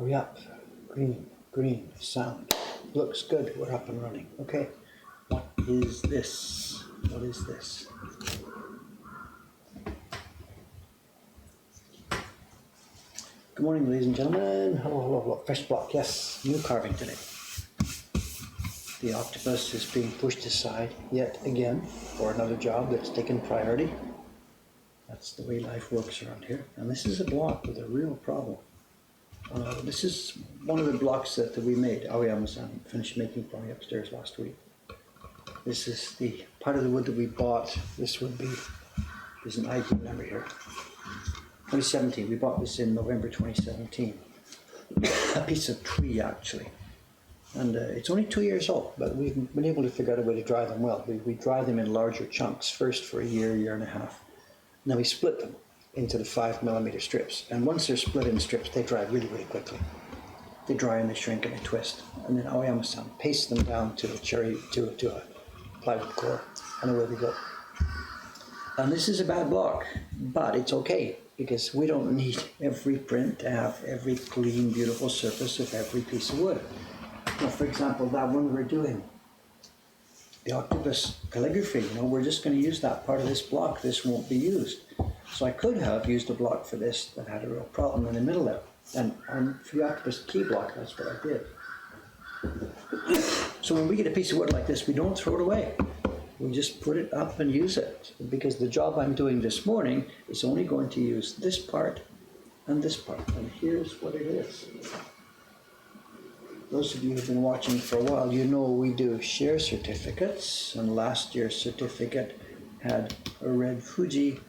Hurry up. Green, green, sound. Looks good. We're up and running. Okay. What is this? What is this? Good morning, ladies and gentlemen. Hello, hello, hello. Fresh block. Yes. New carving today. The octopus is being pushed aside yet again for another job that's taken priority. That's the way life works around here. And this is a block with a real problem. This is one of the blocks that we made. Aoyama-san finished making for me upstairs last week. This is the part of the wood that we bought. This would be, there's an ID number here. 2017, we bought this in November 2017. A piece of tree actually. And it's only 2 years old, but we've been able to figure out a way to dry them well. We dry them in larger chunks, first for a year, year and a half. And then we split them into the 5mm strips. And once they're split in strips, they dry really, really quickly. They dry and they shrink and they twist. And then Aoyama-san pastes them down to a plywood core, and away we go. And this is a bad block, but it's okay, because we don't need every print to have every clean, beautiful surface of every piece of wood. Now, for example, that one we're doing, the octopus calligraphy, we're just going to use that part of this block. This won't be used. So I could have used a block for this that had a real problem in the middle there. And for the octopus key block, that's what I did. So when we get a piece of wood like this, we don't throw it away. We just put it up and use it. Because the job I'm doing this morning is only going to use this part and this part. And here's what it is. Those of you who've been watching for a while, you know we do share certificates. And last year's certificate had a red Fuji.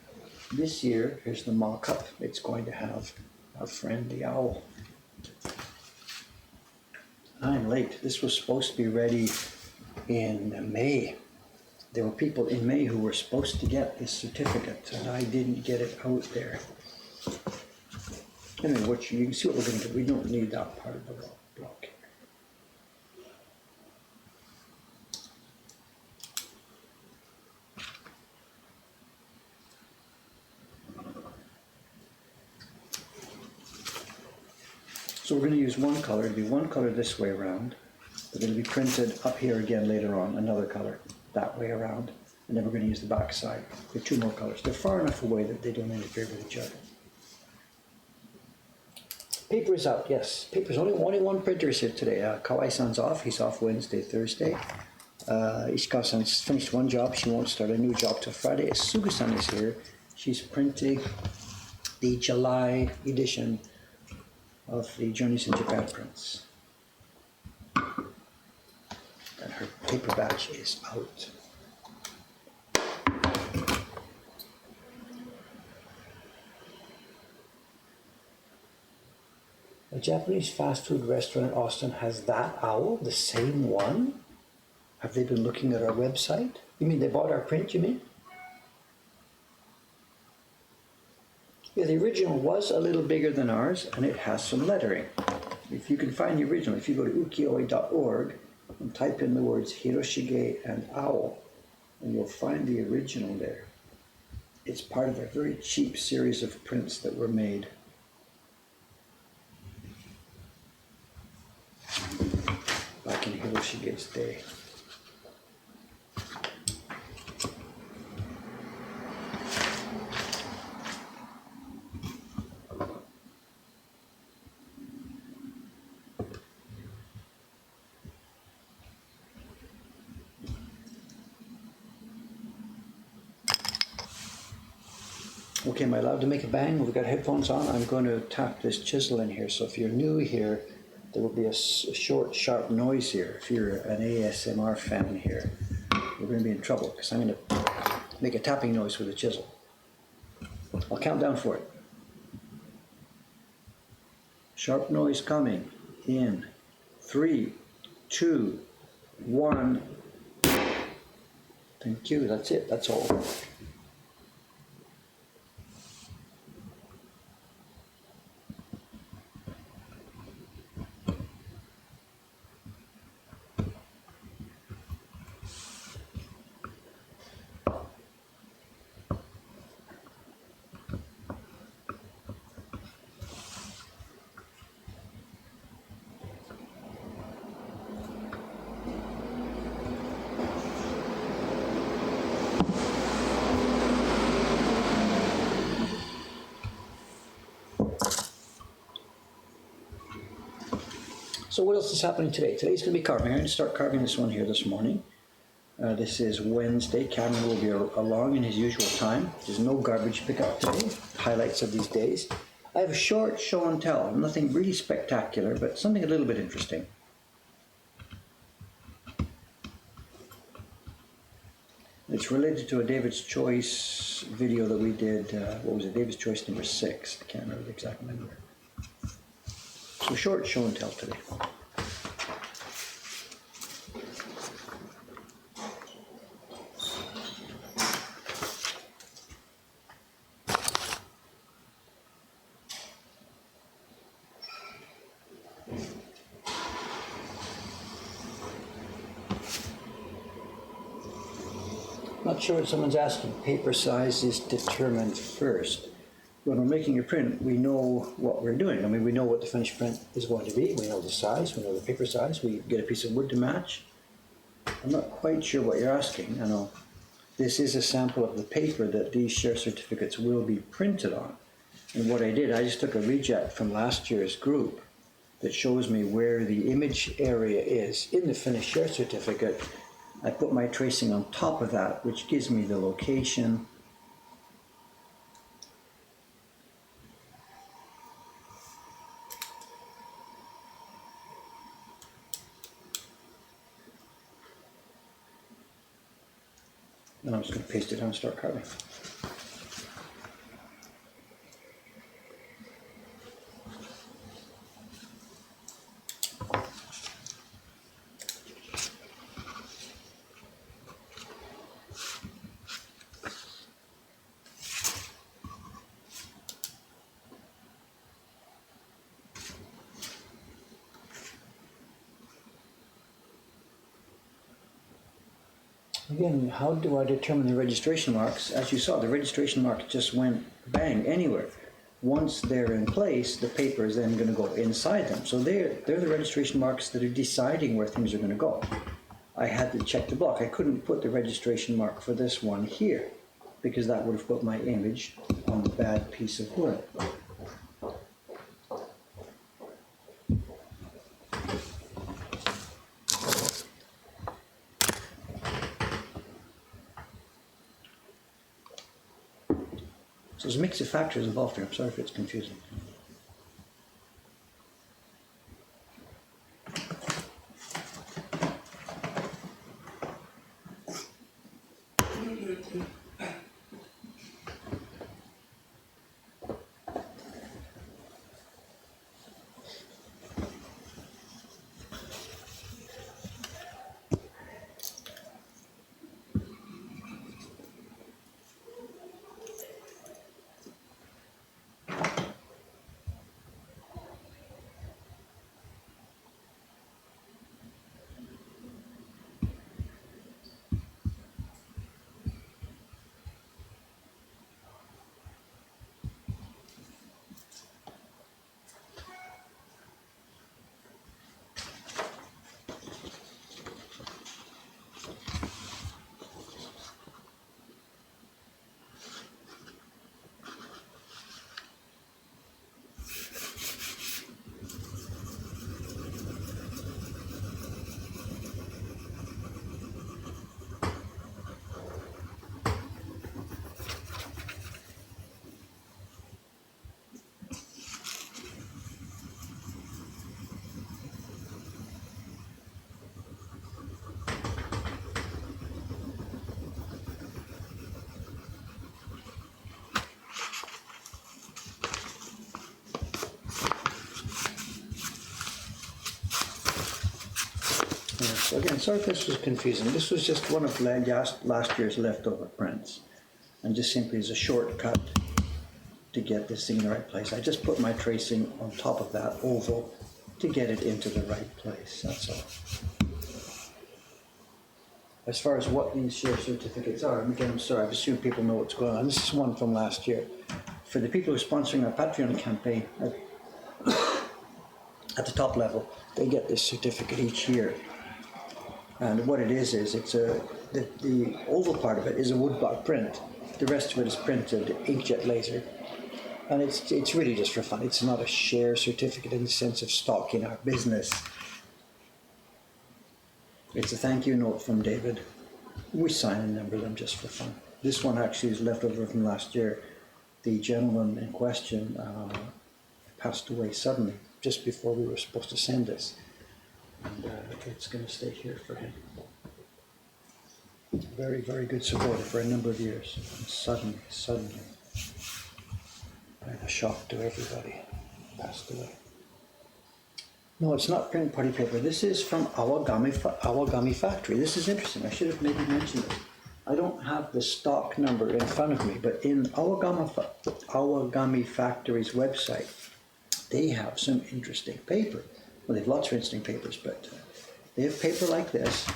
This year, here's the mock-up. It's going to have our friend the owl. I'm late. This was supposed to be ready in May. There were people in May who were supposed to get this certificate, and I didn't get it out there. Anyway, you can see what we're going to do. We don't need that part of the block here. So we're going to use one color. It'll be one color this way around, but it'll be printed up here again later on, another color that way around, and then we're going to use the back side for two more colors. They're far enough away that they don't interfere with each other. Paper is out, yes. Paper's only one printer is here today. Kawai-san's off. He's off Wednesday, Thursday. Ishikawa-san's finished one job. She won't start a new job till Friday. Sugu-san is here. She's printing the July edition of the Journeys in Japan prints. And her paper batch is out. A Japanese fast food restaurant in Austin has that owl, the same one? Have they been looking at our website? You mean they bought our print, you mean? Yeah, the original was a little bigger than ours, and it has some lettering. If you can find the original, if you go to ukiyo-e.org and type in the words Hiroshige and owl, and you'll find the original there. It's part of a very cheap series of prints that were made. Back in Hiroshige's day. Okay, am I allowed to make a bang? We've got headphones on. I'm going to tap this chisel in here. So if you're new here, there will be a short, sharp noise here. If you're an ASMR fan here, you're going to be in trouble because I'm going to make a tapping noise with a chisel. I'll count down for it. Sharp noise coming in 3, 2, 1. Thank you. That's it. That's all. So what else is happening today? Today's going to be carving. I'm going to start carving this one here this morning. This is Wednesday. Cameron will be along in his usual time. There's no garbage pickup today. Highlights of these days. I have a short show and tell. Nothing really spectacular, but something a little bit interesting. It's related to a David's Choice video that we did. What was it? David's Choice number 6. I can't remember the exact number. So short show and tell today. Not sure what someone's asking. Paper size is determined first. When we're making a print, we know what we're doing. I mean, we know what the finished print is going to be. We know the size, we know the paper size. We get a piece of wood to match. I'm not quite sure what you're asking. I know this is a sample of the paper that these share certificates will be printed on. And what I did, I just took a reject from last year's group that shows me where the image area is in the finished share certificate. I put my tracing on top of that, which gives me the location. And I'm just going to paste it down and start carving. Again, how do I determine the registration marks? As you saw, the registration marks just went bang anywhere. Once they're in place, the paper is then going to go inside them. So they're the registration marks that are deciding where things are going to go. I had to check the block. I couldn't put the registration mark for this one here because that would have put my image on the bad piece of wood. So there's a mix of factors involved here. I'm sorry if it's confusing. So again, sorry if this was confusing. This was just one of last year's leftover prints, and just simply as a shortcut to get this thing in the right place. I just put my tracing on top of that oval to get it into the right place, that's all. As far as what these share certificates are, again, I'm sorry, I've assumed people know what's going on. This is one from last year. For the people who are sponsoring our Patreon campaign, at the top level, they get this certificate each year. And what it is it's the oval part of it is a woodblock print. The rest of it is printed inkjet laser. And it's really just for fun. It's not a share certificate in the sense of stock in our business. It's a thank you note from David. We sign a number of them just for fun. This one actually is left over from last year. The gentleman in question passed away suddenly, just before we were supposed to send this. And it's going to stay here for him. Very, very good supporter for a number of years. And suddenly, a shock to everybody, passed away. No, it's not print party paper. This is from Awagami Factory. This is interesting. I should have maybe mentioned it. I don't have the stock number in front of me, but in Awagami Factory's website, they have some interesting paper. Well, they have lots of interesting papers, but they have paper like this,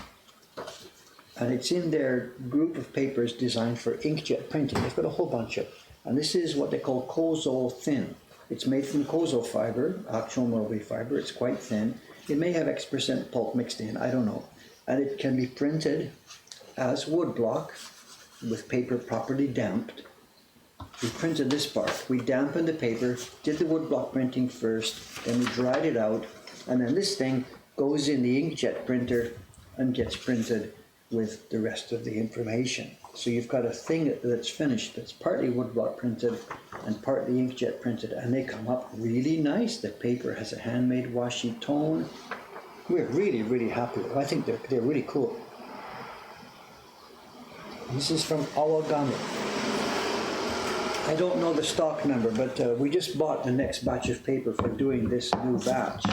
and it's in their group of papers designed for inkjet printing. They've got a whole bunch of, and this is what they call Kozo thin. It's made from Kozo fiber, actual Norway fiber. It's quite thin. It may have X% pulp mixed in, I don't know. And it can be printed as woodblock with paper properly damped. We printed this part. We dampened the paper, did the woodblock printing first, then we dried it out, and then this thing goes in the inkjet printer and gets printed with the rest of the information. So you've got a thing that's finished, that's partly woodblock printed and partly inkjet printed, and they come up really nice. The paper has a handmade washi tone. We're really, really happy with them. I think they're really cool. This is from Awagami. I don't know the stock number, but we just bought the next batch of paper for doing this new batch.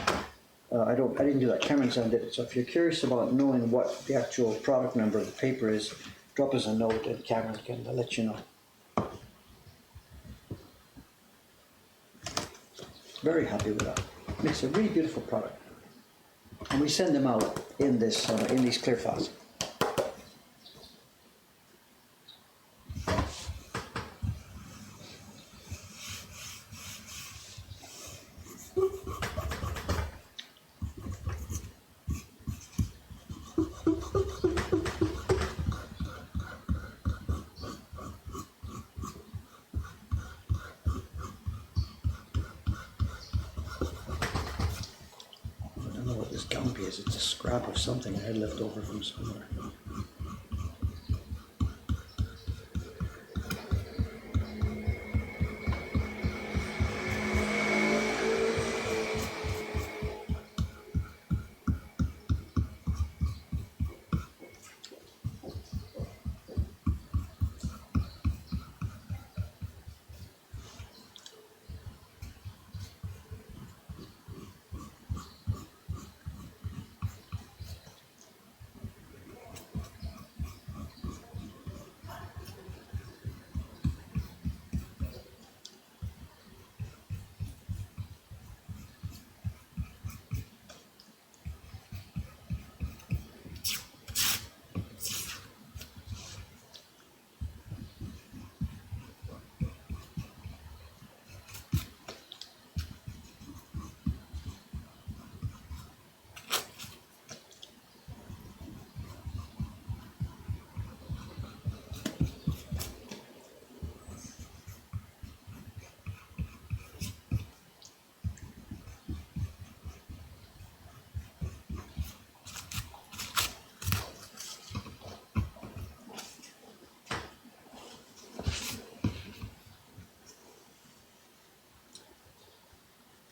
I didn't do that. Cameron's did it. So if you're curious about knowing what the actual product number of the paper is, drop us a note and Cameron can let you know. Very happy with that. Makes a really beautiful product, and we send them out in this in these clear files. It's a scrap of something I had left over from somewhere.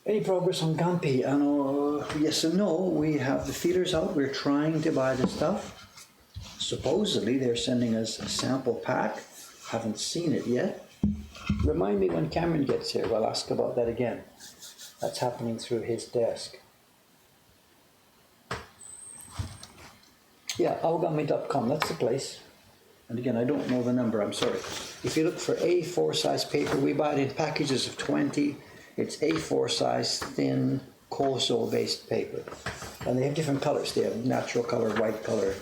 Any progress on Gampi? Yes and no. We have the feelers out. We're trying to buy the stuff. Supposedly they're sending us a sample pack. Haven't seen it yet. Remind me when Cameron gets here. We'll ask about that again. That's happening through his desk. Yeah, awagami.com. That's the place. And again, I don't know the number. I'm sorry. If you look for A4 size paper, we buy it in packages of 20. It's A4 size, thin, Kozo based paper. And they have different colors. They have natural color, white color.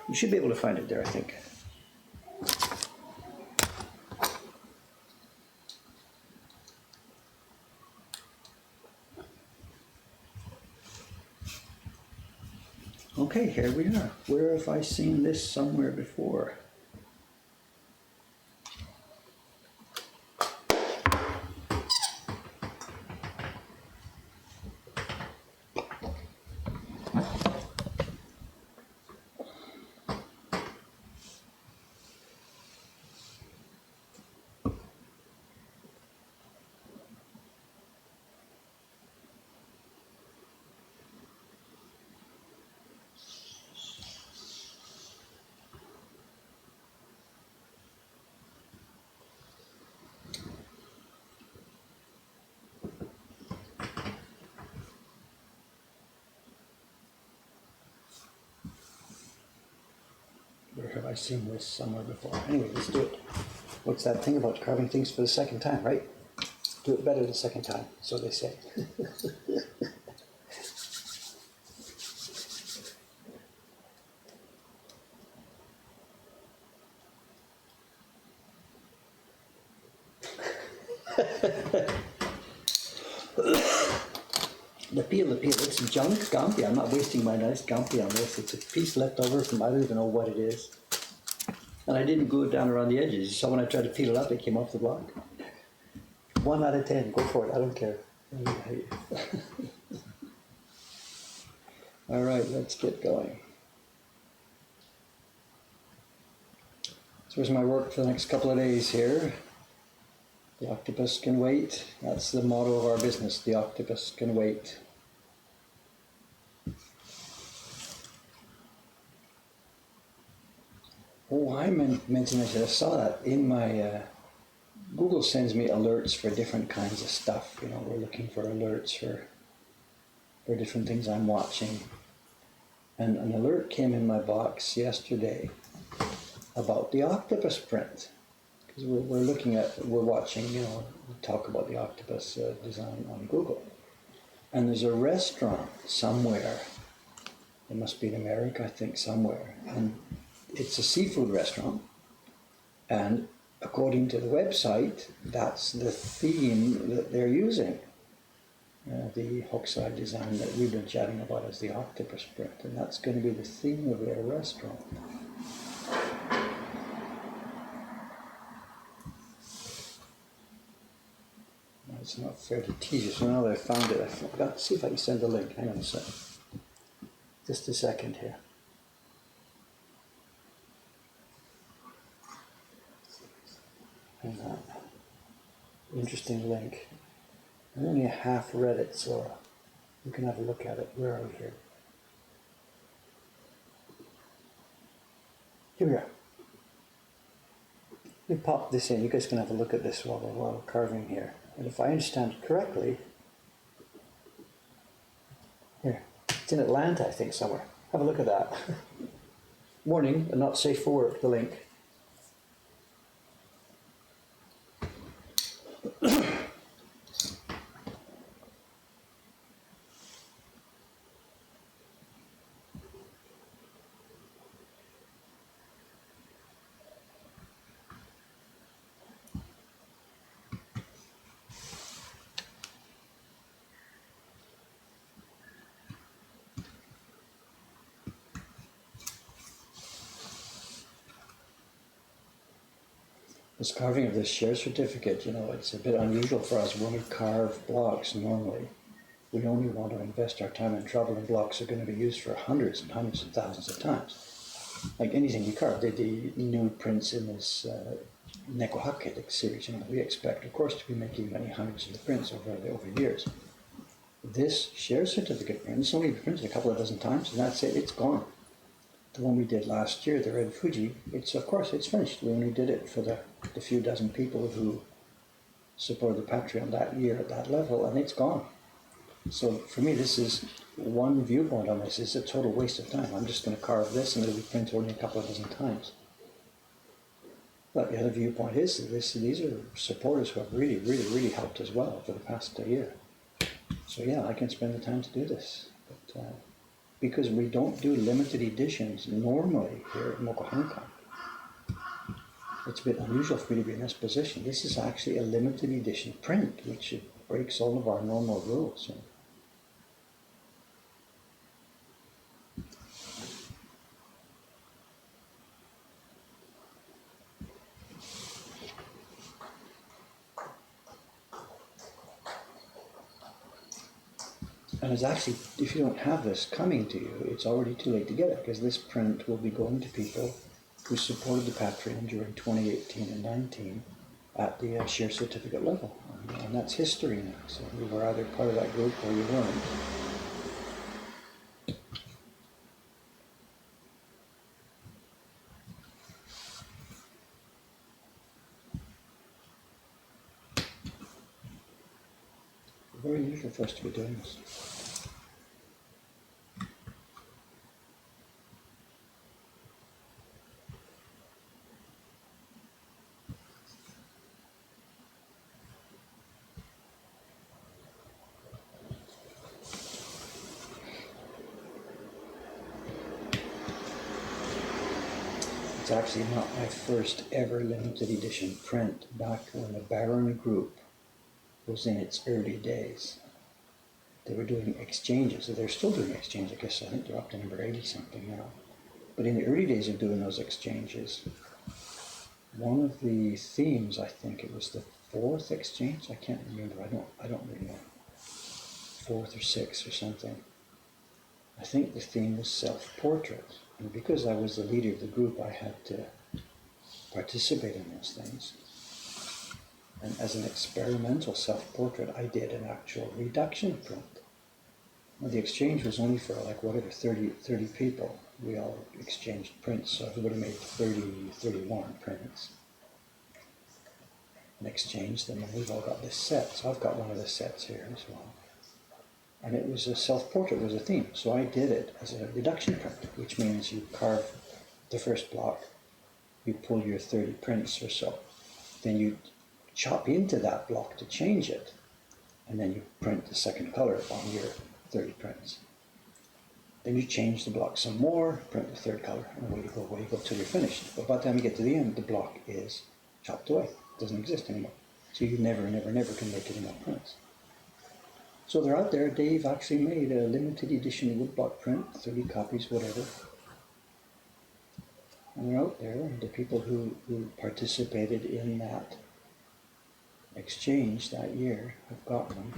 You should be able to find it there, I think. Okay, here we are. Where have I seen this somewhere before? I've seen this somewhere before. Anyway, let's do it. What's that thing about carving things for the second time, right? Do it better the second time, so they say. The peel, it's junk Gampi. I'm not wasting my nice Gampi on this. It's a piece left over from, I don't even know what it is. And I didn't glue it down around the edges. So when I tried to peel it up, it came off the block. 1 out of 10, go for it, I don't care. All right, let's get going. So here's my work for the next couple of days here. The octopus can wait. That's the motto of our business. The octopus can wait. Oh, I mentioned I saw that in my Google sends me alerts for different kinds of stuff. You know, we're looking for alerts for different things I'm watching. And an alert came in my box yesterday about the octopus print. Because we're watching, you know, talk about the octopus design on Google. And there's a restaurant somewhere, it must be in America, I think, somewhere. And it's a seafood restaurant. And according to the website, that's the theme that they're using. The Hokusai design that we've been chatting about as the octopus print. And that's going to be the theme of their restaurant. It's not fair to tease you, so now that I found it, I forgot to see if I can send the link. Hang on a second. Just a second here. Hang on. Interesting link. I only half read it, so you can have a look at it. Where are we here? Here we are. Let me pop this in. You guys can have a look at this while we're carving here. And if I understand it correctly, here, it's in Atlanta, I think, somewhere. Have a look at that. Warning, not safe for work, the link. This carving of this share certificate, you know, it's a bit unusual for us when we carve blocks normally. We only want to invest our time and trouble in blocks that are going to be used for hundreds and hundreds of thousands of times. Like anything you carve, the new prints in this Neko Hake series, you know, we expect, of course, to be making many hundreds of the prints over years. This share certificate print, it's only been printed a couple of dozen times, and that's it, it's gone. The one we did last year, the Red Fuji, of course, it's finished. We only did it for the few dozen people who supported the Patreon that year at that level, and it's gone. So for me, this is one viewpoint on this. It's a total waste of time. I'm just going to carve this, and it'll be printed only a couple of dozen times. But the other viewpoint is that these are supporters who have really, really, really helped as well for the past year. So yeah, I can spend the time to do this. But, because we don't do limited editions normally here at Moko Hong Kong. It's a bit unusual for me to be in this position. This is actually a limited edition print, which breaks all of our normal rules. And it's actually, if you don't have this coming to you, it's already too late to get it, because this print will be going to people who supported the Patreon during 2018 and 19 at the share certificate level. And that's history now. So you were either part of that group or you weren't. Very unusual for us to be doing this. It's actually not my first ever limited edition print, back when the Baron Group was in its early days. They were doing exchanges, they're still doing exchanges, I guess. I think they're up to number 80 something now. But in the early days of doing those exchanges, one of the themes, I think it was the fourth exchange, I can't remember, I don't really know, fourth or sixth or something. I think the theme was self-portrait, and because I was the leader of the group, I had to participate in those things. And as an experimental self-portrait, I did an actual reduction print. Now, the exchange was only for like whatever, 30 people. We all exchanged prints, so everybody made 31 prints. And exchanged them, and we've all got this set. So I've got one of the sets here as well. And it was a self-portrait was a theme, so I did it as a reduction print, which means you carve the first block, you pull your 30 prints or so, then you chop into that block to change it, and then you print the second color on your 30 prints. Then you change the block some more, print the third color, and away you go till you're finished. But by the time you get to the end, the block is chopped away, it doesn't exist anymore. So you never can make any more prints. So they're out there. Dave actually made a limited edition woodblock print, 30 copies, whatever. And they're out there, and the people who participated in that exchange that year have got them.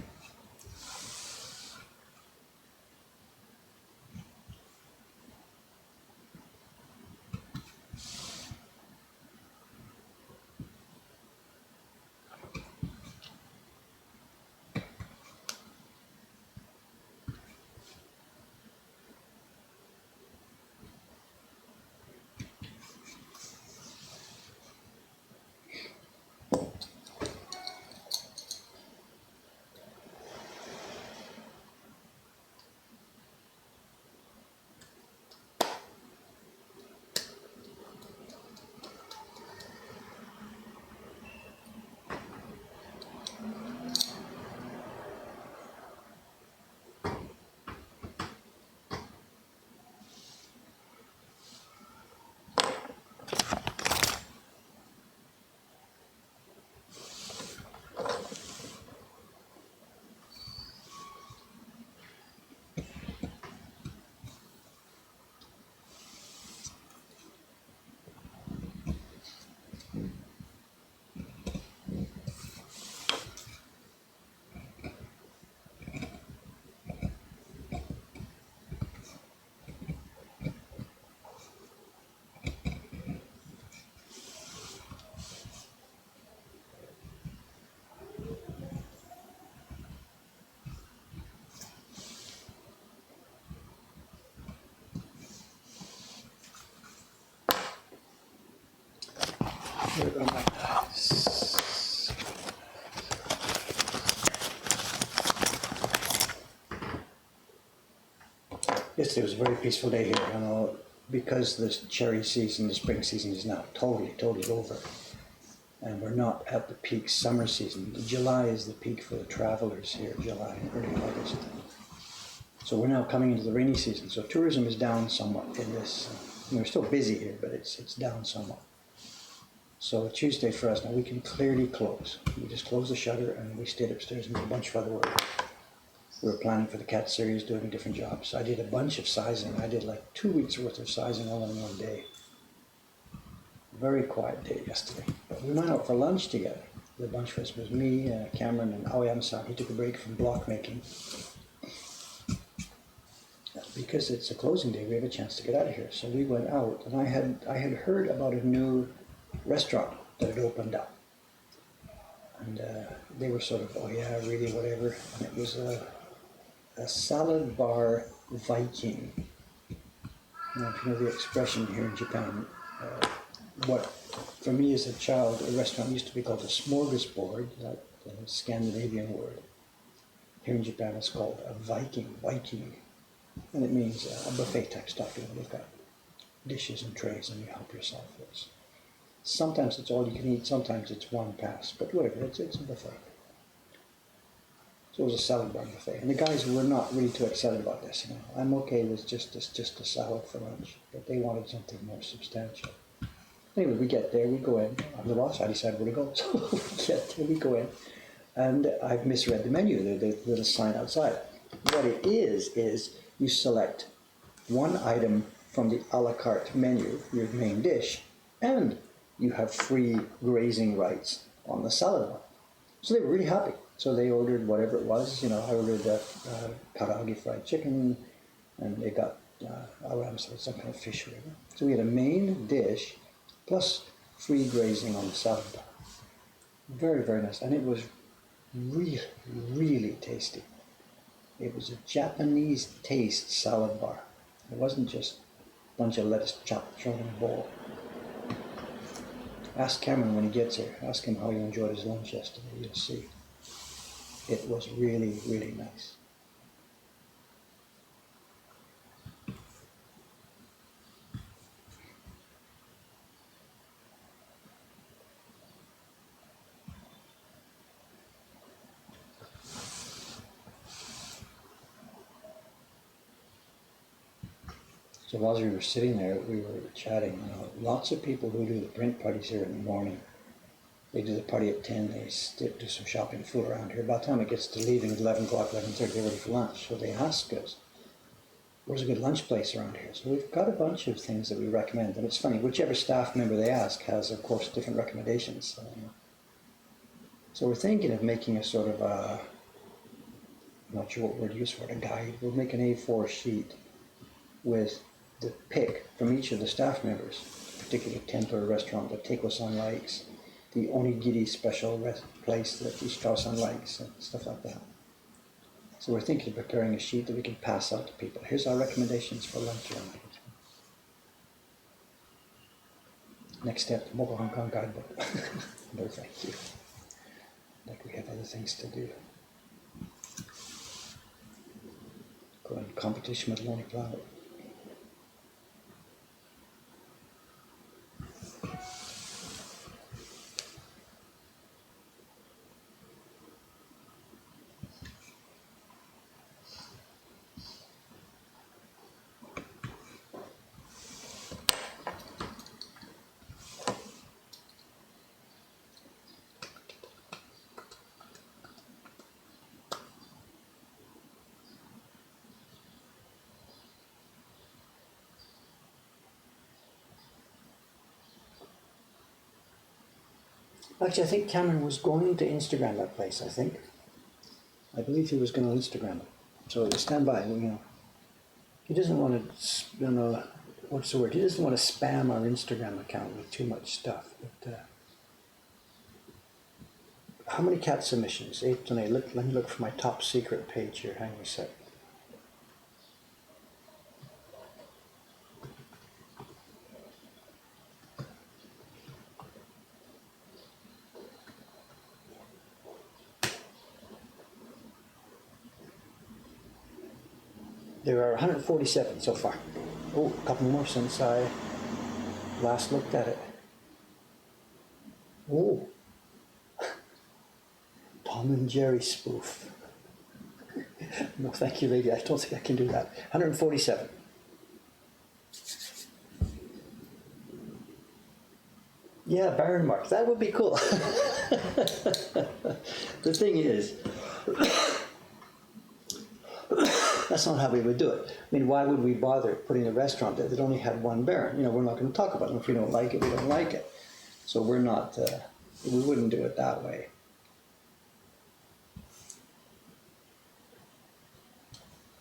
Yesterday was a very peaceful day here, because the cherry season, the spring season is now totally over. And we're not at the peak summer season. July is the peak for the travelers here, July and early August. So we're now coming into the rainy season. So tourism is down somewhat in this. We're still busy here, but it's down somewhat. So Tuesday for us, now we can clearly close. We just closed the shutter and we stayed upstairs and did a bunch of other work. We were planning for the cat series, doing different jobs. I did a bunch of sizing. I did like 2 weeks worth of sizing all in one day. Very quiet day yesterday. But we went out for lunch together. The bunch of us was me, Cameron, and Aoyama-san. He took a break from block making. Because it's a closing day, we have a chance to get out of here. So we went out, and I had heard about a new restaurant that had opened up. And they were sort of, oh yeah, really, whatever. And it was a salad bar Viking. Now, if you know the expression here in Japan, what for me as a child, a restaurant used to be called a smorgasbord, that Scandinavian word. Here in Japan it's called a Viking, and it means a buffet type stuff. You know, they've got dishes and trays and you help yourself. Sometimes it's all you can eat, sometimes it's one pass, but whatever, it's a buffet. So it was a salad bar buffet, and the guys were not really too excited about this. You know, I'm okay with just a salad for lunch, but they wanted something more substantial. Anyway, we get there, we go in. I'm the boss, I decide where to go. So we get there, we go in. And I've misread the menu, the little sign outside. What it is you select one item from the a la carte menu, your main dish, and you have free grazing rights on the salad bar. So they were really happy. So they ordered whatever it was. You know, I ordered karaage fried chicken, and they got some kind of fish or whatever. So we had a main dish plus free grazing on the salad bar. Very, very nice. And it was really, really tasty. It was a Japanese taste salad bar. It wasn't just a bunch of lettuce chopped thrown in a bowl. Ask Cameron when he gets here. Ask him how he enjoyed his lunch yesterday. You'll see. It was really, really nice. So while we were sitting there, we were chatting. You know, lots of people who do the print parties here in the morning. They do the party at 10, they do some shopping, fool around here. By the time it gets to leaving at 11 o'clock, 11:30, they're ready for lunch. So they ask us, where's a good lunch place around here? So we've got a bunch of things that we recommend. And it's funny, whichever staff member they ask has, of course, different recommendations. So we're thinking of making a sort of a, I'm not sure what word to use for it, a guide. We'll make an A4 sheet with the pick from each of the staff members, a particular tent or restaurant that Teiko-san likes, the onigiri special place that Ishikawa-san likes, and stuff like that. So we're thinking of preparing a sheet that we can pass out to people. Here's our recommendations for lunch around here. Next step, Mobile Hong Kong guidebook. No thank you. Like we have other things to do. Go in competition with Lonely Planet. Actually, I think Cameron was going to Instagram that place, I think. I believe he was going to Instagram it. So stand by, you know. He doesn't want to, you know, what's the word? He doesn't want to spam our Instagram account with too much stuff. But how many cat submissions? 8 tonight. Let me look for my top secret page here. Hang on a sec. There are 147 so far. Oh, a couple more since I last looked at it. Oh, Tom and Jerry spoof. No, thank you, lady. I don't think I can do that. 147. Yeah, Baron Mark. That would be cool. The thing is, that's not how we would do it. I mean, why would we bother putting a restaurant there that only had one Baron? You know, we're not going to talk about it. If we don't like it, we don't like it. So we're not, we wouldn't do it that way.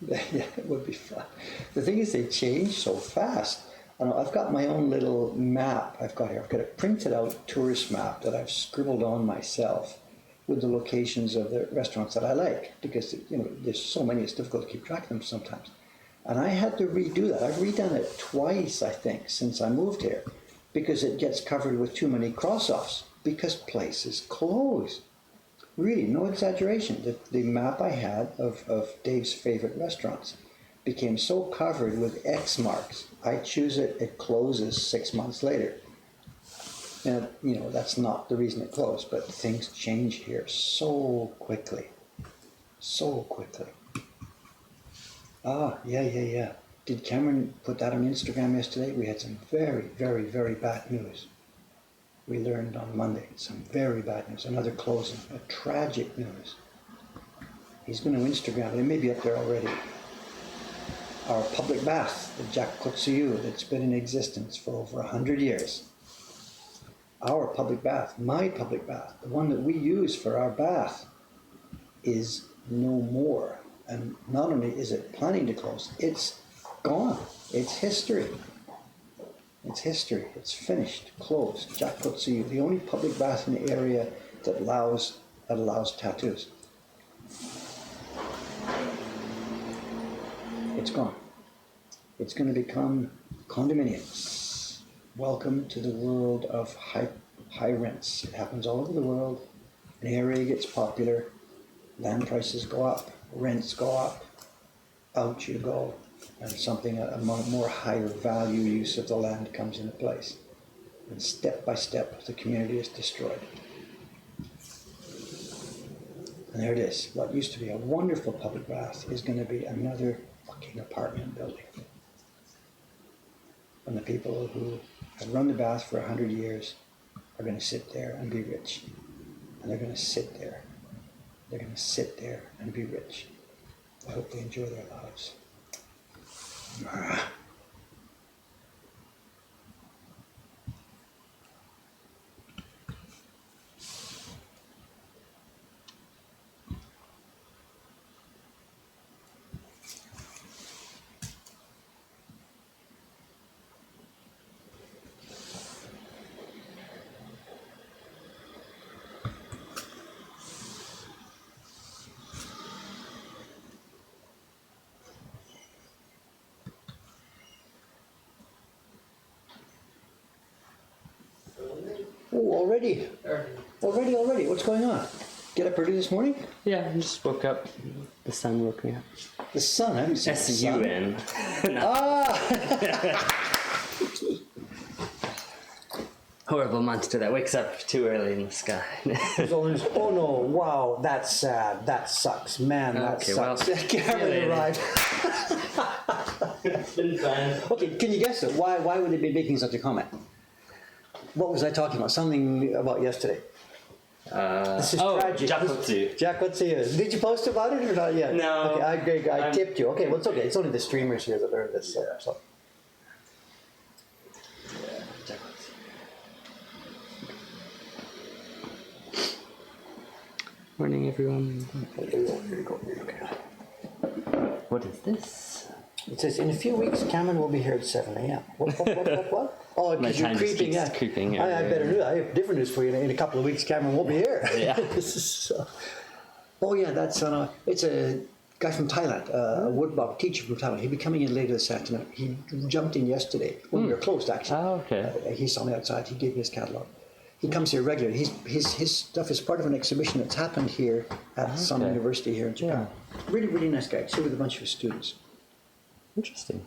Yeah, it would be fun. The thing is, they change so fast. I know, I've got my own little map I've got here. I've got a printed out tourist map that I've scribbled on myself with the locations of the restaurants that I like, because, you know, there's so many, it's difficult to keep track of them sometimes. And I had to redo that. I've redone it twice, I think, since I moved here, because it gets covered with too many cross-offs, because places close. Really, no exaggeration. The map I had of Dave's favorite restaurants became so covered with X marks. I choose it, it closes 6 months later. And, you know, that's not the reason it closed, but things change here so quickly. So quickly. Ah, yeah. Did Cameron put that on Instagram yesterday? We had some very, very, very bad news. we learned on Monday some very bad news, another closing, a tragic news. He's going to Instagram it, it may be up there already. Our public bath, the Jakotsuyu, that's been in existence for over 100 years. Our public bath, my public bath, the one that we use for our bath, is no more. And not only is it planning to close, it's gone. It's history. It's history. It's finished, closed. Jakotsuyu, the only public bath in the area that allows tattoos. It's gone. It's going to become condominiums. Welcome to the world of high rents. It happens all over the world. An area gets popular, land prices go up, rents go up, out you go, and a more higher value use of the land comes into place. And step by step, the community is destroyed. And there it is. What used to be a wonderful public bath is going to be another fucking apartment building. And the people who have run the bath for 100 years are going to sit there and be rich. And they're going to sit there. They're going to sit there and be rich. I hope they enjoy their lives. Oh, already? Already? What's going on? Get up early this morning? Yeah, I just woke up. The sun woke me up. The sun? I haven't seen the sun. S-U-N. Ah! Horrible monster that wakes up too early in the sky. Oh no, wow, that's sad. That sucks. Man, that Okay, sucks. well, Cameron see you arrived. It's been fun. Okay, can you guess it? Why would they be making such a comment? What was I talking about? Something about yesterday. This is tragic. Jakotsu. Jakotsu. Did you post about it or not yet? No. Okay, I tipped you. Okay, well, it's okay. It's only the streamers here that learned this. So. Morning, everyone. Here you go. What is this? It says, in a few weeks, Cameron will be here at 7 a.m. What? Oh, My because you're time just creeping. keeps creeping. I better do that. I have different news for you. In a couple of weeks, Cameron won't be here. Yeah. This is, oh, yeah, that's it's a guy from Thailand, a woodblock teacher from Thailand. He'll be coming in later this afternoon. He jumped in yesterday when we were closed, actually. Oh, okay. He saw me outside. He gave me his catalogue. He comes here regularly. His stuff is part of an exhibition that's happened here at some university here in Japan. Really, really nice guy. He's here with a bunch of his students. Interesting.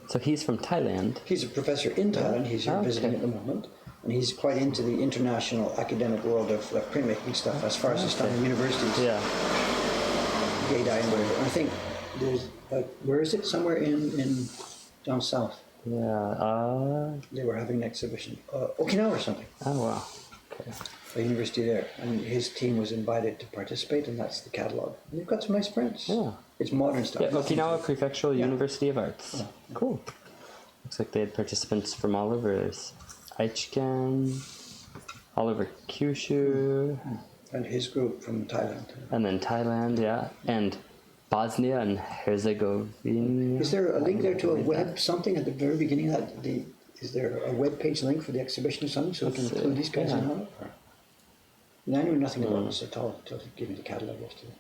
So he's from Thailand. He's a professor in Thailand. He's here visiting at the moment. And he's quite into the international academic world of printmaking stuff as far as his time in universities. Yeah. Gaidai and whatever. And I think there's, where is it? Somewhere in down south. Yeah. They were having an exhibition. Okinawa or something. Oh, wow. Okay. A university there. And his team was invited to participate, and that's the catalogue. And they've got some nice prints. Yeah. It's modern stuff. Yeah, Okinawa Prefectural University of Arts. Yeah. Cool. Looks like they had participants from all over. There's Aichiken, all over Kyushu. And his group from Thailand. And then Thailand, yeah. And Bosnia and Herzegovina. Is there a link there to a web something at the very beginning of that? Is there a web page link for the exhibition or something so we can include these guys in on it? I knew nothing about this at all until he gave me the catalogue yesterday.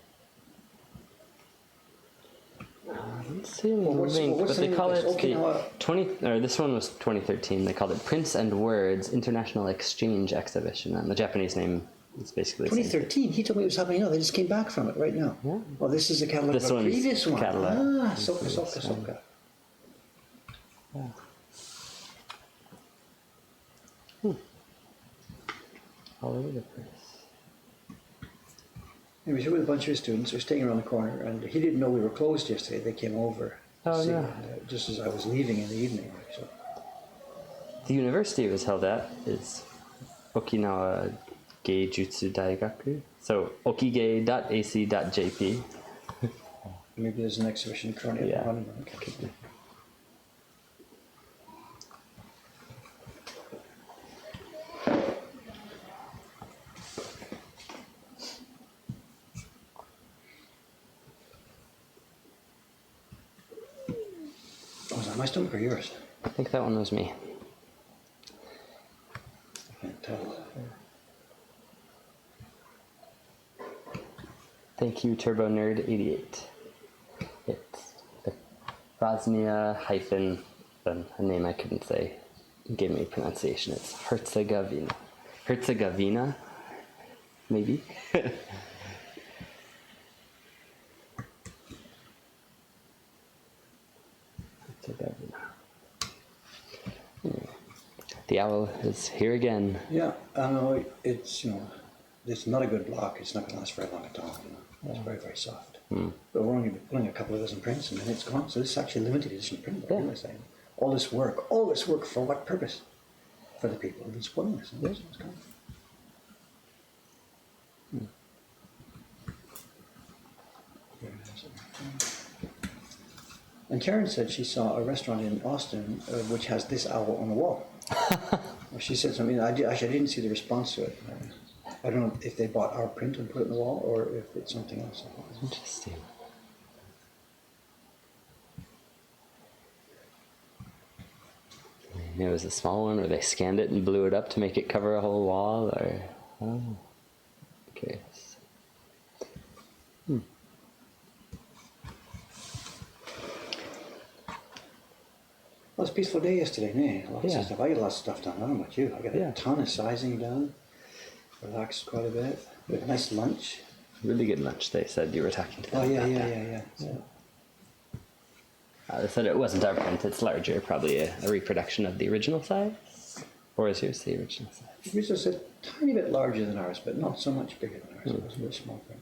I don't see any what's link, the but they name call of it this? the Okinawa- this one was 2013. They called it Prints and Words International Exchange Exhibition, and the Japanese name is basically the same. 2013, he told me it was happening now. They just came back from it right now. Yeah. Well, this is a catalogue This of a one's previous one. catalogue. Ah, Soka. Yeah. all over the place. He was here with a bunch of his students. They were staying around the corner, and he didn't know we were closed yesterday. They came over Oh, see, no. and, just as I was leaving in the evening. So. The university it was held at is Okinawa Geijutsu Daigaku. So okige.ac.jp. Maybe there's an exhibition currently Yeah. at Honeymoon. Okay. Was that my stomach or yours? I think that one was me. I can't tell. Thank you, Turbo Nerd 88. It's the Bosnia hyphen, a name I couldn't say, gave me a pronunciation. It's Herzegovina. Herzegovina, maybe. Herzegovina. The owl is here again. Yeah, I know it's it's not a good block. It's not going to last very long at all. It's very, very soft. But we're only pulling a couple of dozen prints and then it's gone. So this is actually a limited edition print. Yeah. All this work for what purpose? For the people who've been spoiling this. And it's gone. Very nice. And Karen said she saw a restaurant in Austin which has this owl on the wall. She said something. I didn't see the response to it. I don't know if they bought our print and put it on the wall, or if it's something else. Interesting. Maybe it was a small one, or they scanned it and blew it up to make it cover a whole wall, or curious. Well, it's a peaceful day yesterday, eh? Lots Yeah. of stuff. I got lots of stuff done. I don't know about you. I got a Yeah. ton of sizing done. Relaxed quite a bit. We had a nice lunch. Really good lunch, they said. You were talking to them Oh yeah, about yeah, that. yeah, yeah. So, They said it wasn't our print, it's larger, probably a reproduction of the original size. Or is yours the original size? it was just a tiny bit larger than ours, but not so much bigger than ours. It was a very small print.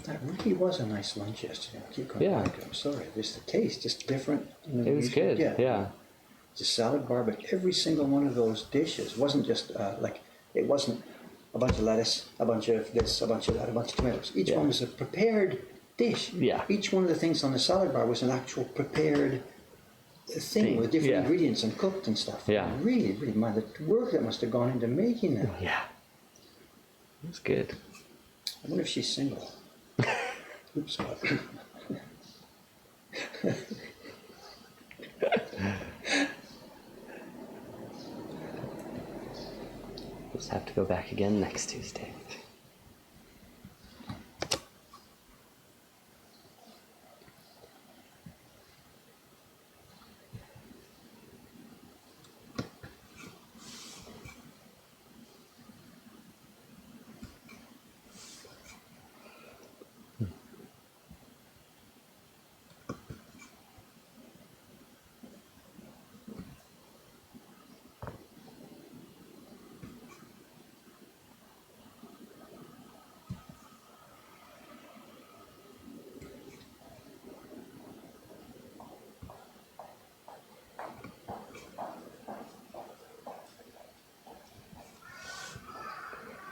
That really was a nice lunch yesterday. I keep going Yeah. back. I'm sorry. Just the taste, just different. than we It was usually good, get. yeah. It's a salad bar, but every single one of those dishes wasn't just it wasn't a bunch of lettuce, a bunch of this, a bunch of that, a bunch of tomatoes. Each Yeah. one was a prepared dish. Yeah. Each one of the things on the salad bar was an actual prepared thing with different Yeah. ingredients and cooked and stuff. Yeah. Really, really, man, the work that must have gone into making that. Yeah. It was good. I wonder if she's single. Oops. Just have to go back again next Tuesday.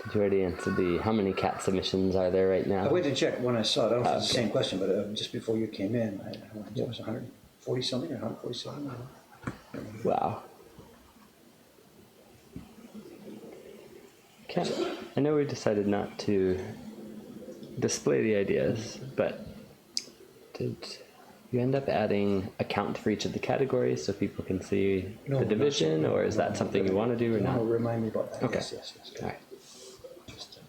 Did you already answer the how many cat submissions are there right now? I went to check when I saw it. I don't know if it's the Okay. same question, but just before you came in, it was 140 something or 147. Wow. Okay. I know we decided not to display the ideas, but did you end up adding a count for each of the categories so people can see No, the division, not- or is that something you want to do or No, not? remind me about that. Okay. Yes. All right. Just,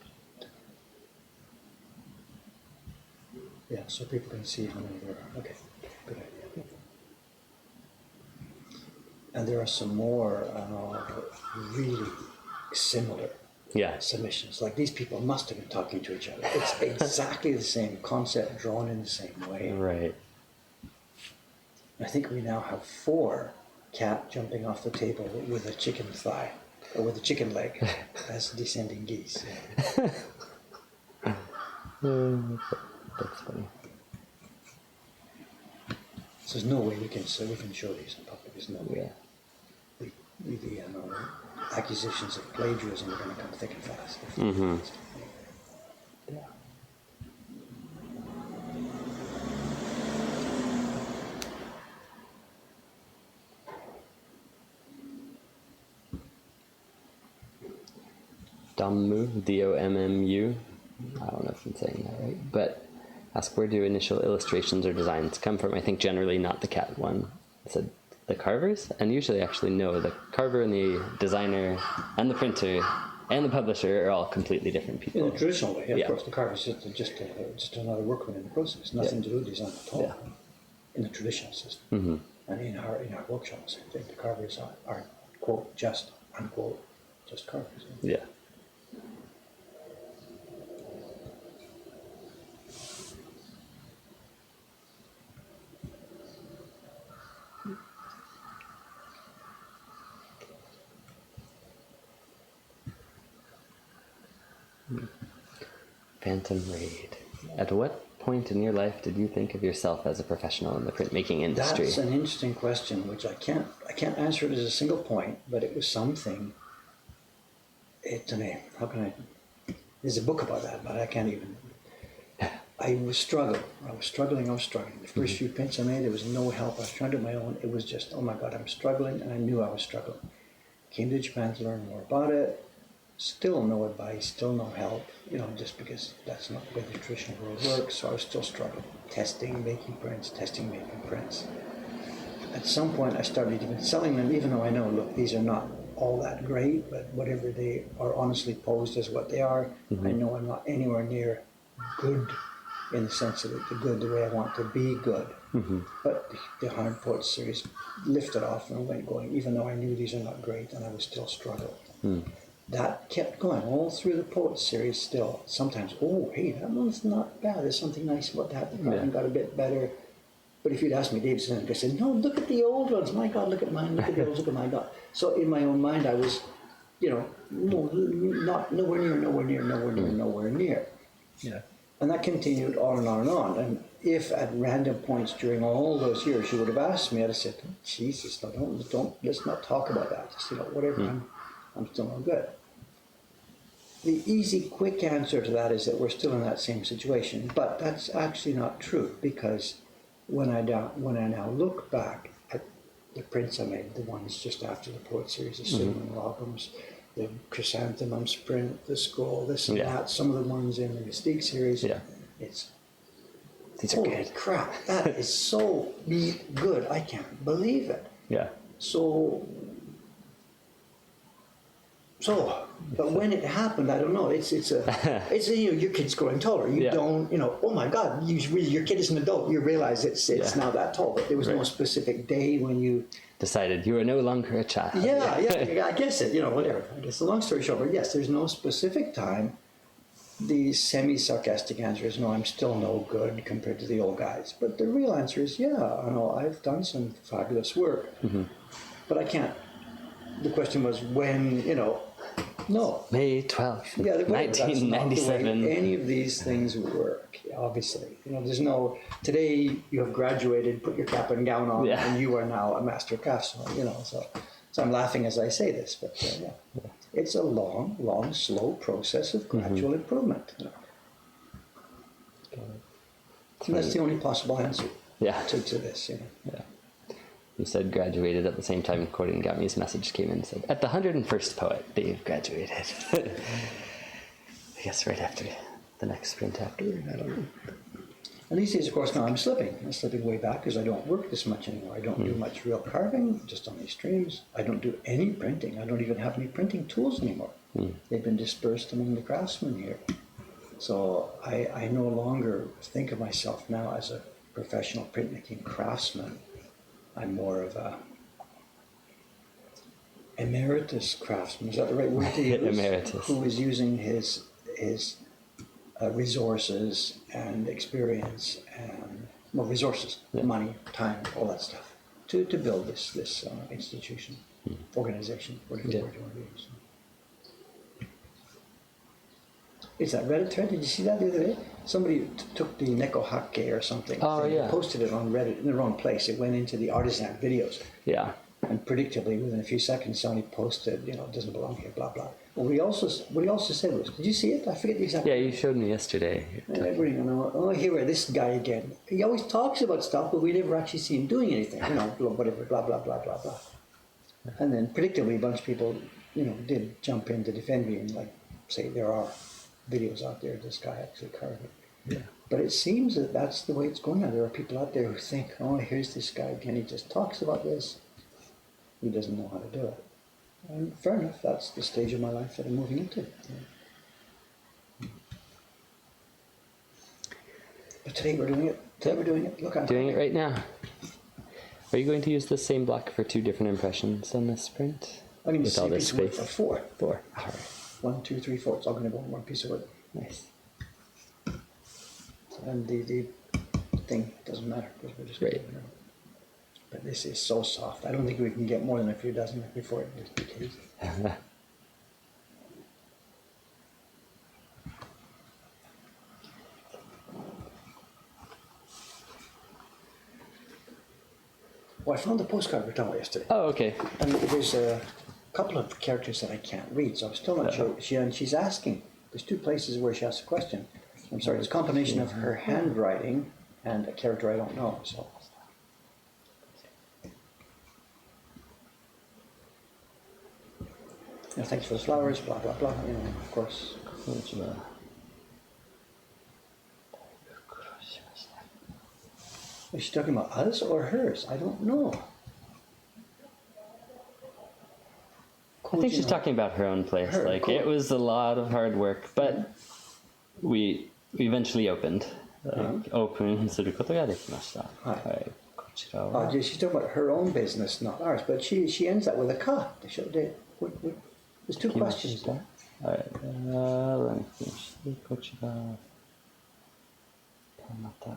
yeah, so people can see how many there are. Okay, good idea. And there are some more really similar Yeah. submissions. Like these people must have been talking to each other. It's exactly the same concept drawn in the same way. Right. I think we now have 4 cat jumping off the table with a chicken thigh, or with a chicken leg, as descending geese. That's funny. So there's no way we can show these in public. There's no way. Yeah. The accusations of plagiarism are going to come thick and fast. Yeah. Dommu, D-O-M-M-U. I don't know if I'm saying that right, but ask where do initial illustrations or designs come from? I think generally not the cat one. I said the carvers, and usually actually no, the carver and the designer and the printer and the publisher are all completely different people. In the traditional way, of Yeah. course, the carver is just another workman in the process. Nothing to do with design at all. Yeah. In the traditional system, and in our workshops, I think the carvers are quote just unquote just carvers. Yeah. Phantom Raid. At what point in your life did you think of yourself as a professional in the printmaking industry? That's an interesting question, which I can't answer it as a single point, but it was something. How can I? There's a book about that, but I can't even. I was struggling. The first few prints I made, there was no help. I was trying to do my own. It was just, oh my God, I'm struggling, and I knew I was struggling. Came to Japan to learn more about it. Still no advice, still no help, just because that's not the way the traditional world works, so I was still struggling. Testing, making prints. At some point I started even selling them, even though I know, look, these are not all that great, but whatever they are honestly posed as what they are, I know I'm not anywhere near good in the sense of the way I want to be good. But the 100 Poets series lifted off and went going, even though I knew these are not great, and I was still struggling. That kept going all through the Poets series still. Sometimes, oh, hey, that one's not bad. There's something nice about that. The carving got a bit better. But if you'd asked me, Davidson, I said, no, look at the old ones. My God, look at mine. Look at the old, look at my God. So in my own mind, I was, not nowhere near. Yeah. And that continued on and on and on. And if at random points during all those years you would have asked me, I'd have said, oh, Jesus, don't, let's not talk about that. Just, whatever, I'm still no good. The easy, quick answer to that is that we're still in that same situation. But that's actually not true, because when I now look back at the prints I made, the ones just after the Poet series, the Cinnamon Robins, the Chrysanthemums print, the Scroll, this and that, some of the ones in the Mystique series, it's These are holy good. crap, that is so good. I can't believe it. Yeah. But when it happened, I don't know. It's your kid's growing taller. You don't, oh my God, your kid is an adult. You realize it's now that tall. But there was no specific day when you decided you are no longer a child. Yeah, I guess whatever. I guess the long story short, but yes, there's no specific time. The semi-sarcastic answer is no, I'm still no good compared to the old guys. But the real answer is I've done some fabulous work. But I can't. The question was when, no. May 12th, Yeah, 1997. That's not the way any of these things work, obviously. There's no, today you have graduated, put your cap and gown on, and you are now a master craftsman, so I'm laughing as I say this, but it's a long, slow process of gradual improvement. And that's the only possible answer to this, Yeah. You said graduated at the same time Corden Gami's message came in and said, at the 101st poet, Dave graduated. I guess right after the next sprint after, I don't know. And these days, of course, now I'm slipping. I'm slipping way back because I don't work this much anymore. I don't do much real carving, just on these streams. I don't do any printing. I don't even have any printing tools anymore. They've been dispersed among the craftsmen here. So I no longer think of myself now as a professional printmaking craftsman. I'm more of emeritus craftsman, is that the right word to use? Emeritus. Who is using his resources and experience and, well, resources, money, time, all that stuff, to build this institution, organization, whatever word you want to use. It's that Reddit thread. Did you see that the other day? Somebody took the Neko Hake or something. Oh, and yeah. posted it on Reddit in the wrong place. It went into the artisan videos. Yeah. And predictably, within a few seconds, somebody posted, it doesn't belong here, blah, blah. But what he also said was, did you see it? I forget the exact. Yeah, you showed me yesterday. Here, this guy again. He always talks about stuff, but we never actually see him doing anything. Whatever, blah, blah, blah, blah, blah. And then predictably, a bunch of people, did jump in to defend me and, say there are videos out there of this guy actually carving. Yeah. But it seems that that's the way it's going now. There are people out there who think, oh, here's this guy again. He just talks about this. He doesn't know how to do it. And fair enough, that's the stage of my life that I'm moving into. But today we're doing it. Look, I'm Doing it right now. Are you going to use the same block for 2 different impressions on this print? I'm going to With all see this piece of wood space? for 4. 4. All right. 1, 2, 3, 4. It's all going to go in one piece of wood. Nice. And the thing doesn't matter because we're just Right. moving around. But this is so soft. I don't think we can get more than a few dozen before it just decays. Well, I found the postcard we were talking about yesterday. Oh, okay. And there's a couple of characters that I can't read, so I'm still not sure. She's asking. There's 2 places where she asks a question. I'm sorry, it's a combination of her handwriting and a character I don't know. So. Thanks for the flowers, blah, blah, blah, of course. Is she talking about us or hers? I don't know. I think she's talking about her own place. Cool. It was a lot of hard work, but we eventually opened. Open することができました。はい。こちらは。 She's talking about her own business, not ours. But she ends that with a ka. There's 2 questions there. はい。let me finish. こちら。また。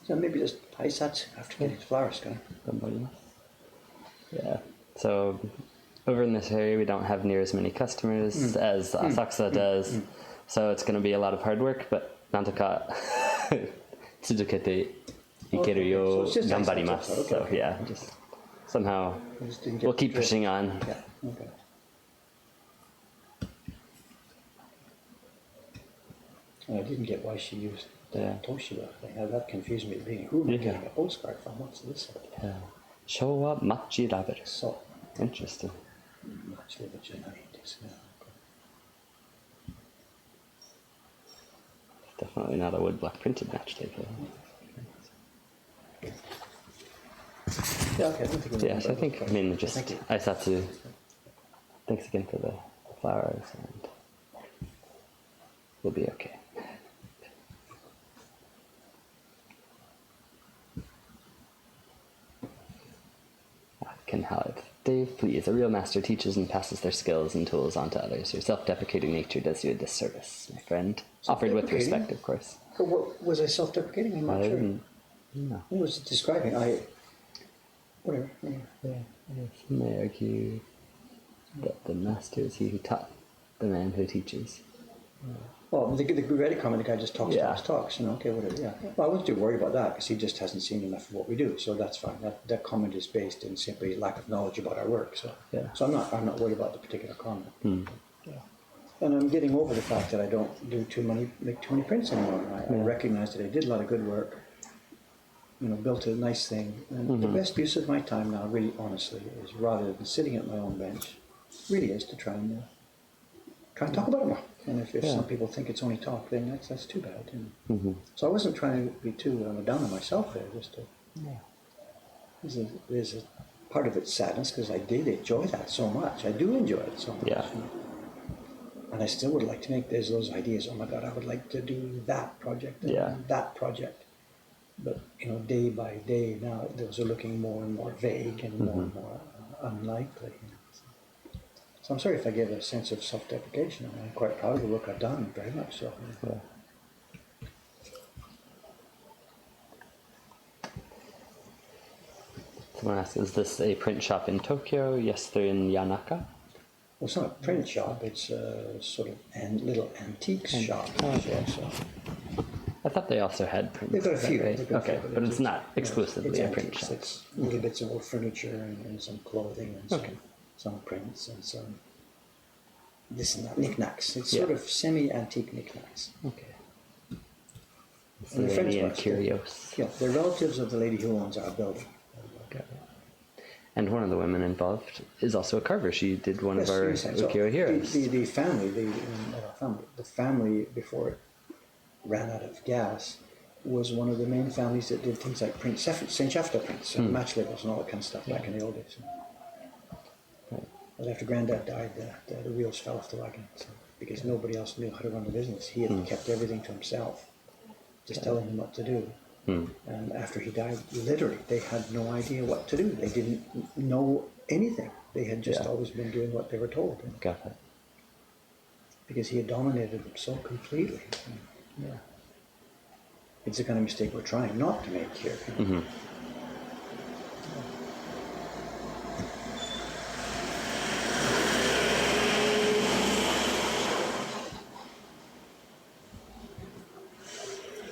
So maybe just Aisatsu after getting flowers going. Yeah. So over in this area, we don't have near as many customers as Asakusa does. So it's going to be a lot of hard work, but なんとか続けていけるよう頑張ります。So yeah, just somehow we'll keep pushing on. Yeah, okay. I didn't get why she used Toshiba. That confused me. Who am I getting a postcard from? What's this? Yeah. Showa Machi Rabbit. So. Interesting. Definitely not a woodblock printed match tape. Yeah, okay. I don't think Yes, I think, just Aisatsu. Thanks again for the flowers, and we'll be okay. Can have. Dave, please. A real master teaches and passes their skills and tools on to others. Your self-deprecating nature does you a disservice, my friend. Offered with respect, of course. But what, was I self-deprecating? I'm not sure. No. What was it describing? Whatever. Yeah. Some may argue that the master is he who taught the man who teaches. Well, the Reddit comment, the guy just talks. Okay, whatever, yeah. Well, I wasn't too worried about that because he just hasn't seen enough of what we do, so that's fine. That comment is based in simply lack of knowledge about our work, so so I'm not worried about the particular comment. Yeah. And I'm getting over the fact that I don't make too many prints anymore. I recognize that I did a lot of good work, built a nice thing, and the best use of my time now, really honestly, is rather than sitting at my own bench, really is to try and talk about it more. And if some people think it's only talk, then that's too bad. So I wasn't trying to be too down on myself there. Just to, there's a part of it's sadness because I did enjoy that so much. I do enjoy it so much. Yeah. And I still would like to make those ideas. Oh my God, I would like to do that project and Yeah. that project. But day by day now, those are looking more and more vague and more and more unlikely. So I'm sorry if I give a sense of self-deprecation. I'm quite proud of the work I've done, very much so. Yeah. Someone asks, is this a print shop in Tokyo? Yes, they're in Yanaka. Well, it's not a print shop, it's a sort of little antiques shop. Okay. So I thought they also had print. they've got a few. Right? They've got a Okay, few, but it's not exclusively it's a print antiques. shop. It's little bits of old furniture and some clothing and some prints and some this and that, knickknacks. It's sort of semi-antique knickknacks. Okay. And the French Slovenian ones, curios. Yeah, they're relatives of the lady who owns our building. Got it. And one of the women involved is also a carver. She did one of our So ukiyo heroes. the family before it ran out of gas was one of the main families that did things like print St. Shafta prints and match labels and all that kind of stuff back in the old days. Right. But after Granddad died, the wheels fell off the wagon because nobody else knew how to run the business. He had kept everything to himself, just telling them what to do. And after he died, literally, they had no idea what to do. They didn't know anything. They had just always been doing what they were told. Got it. Because he had dominated them so completely. Yeah. It's the kind of mistake we're trying not to make here.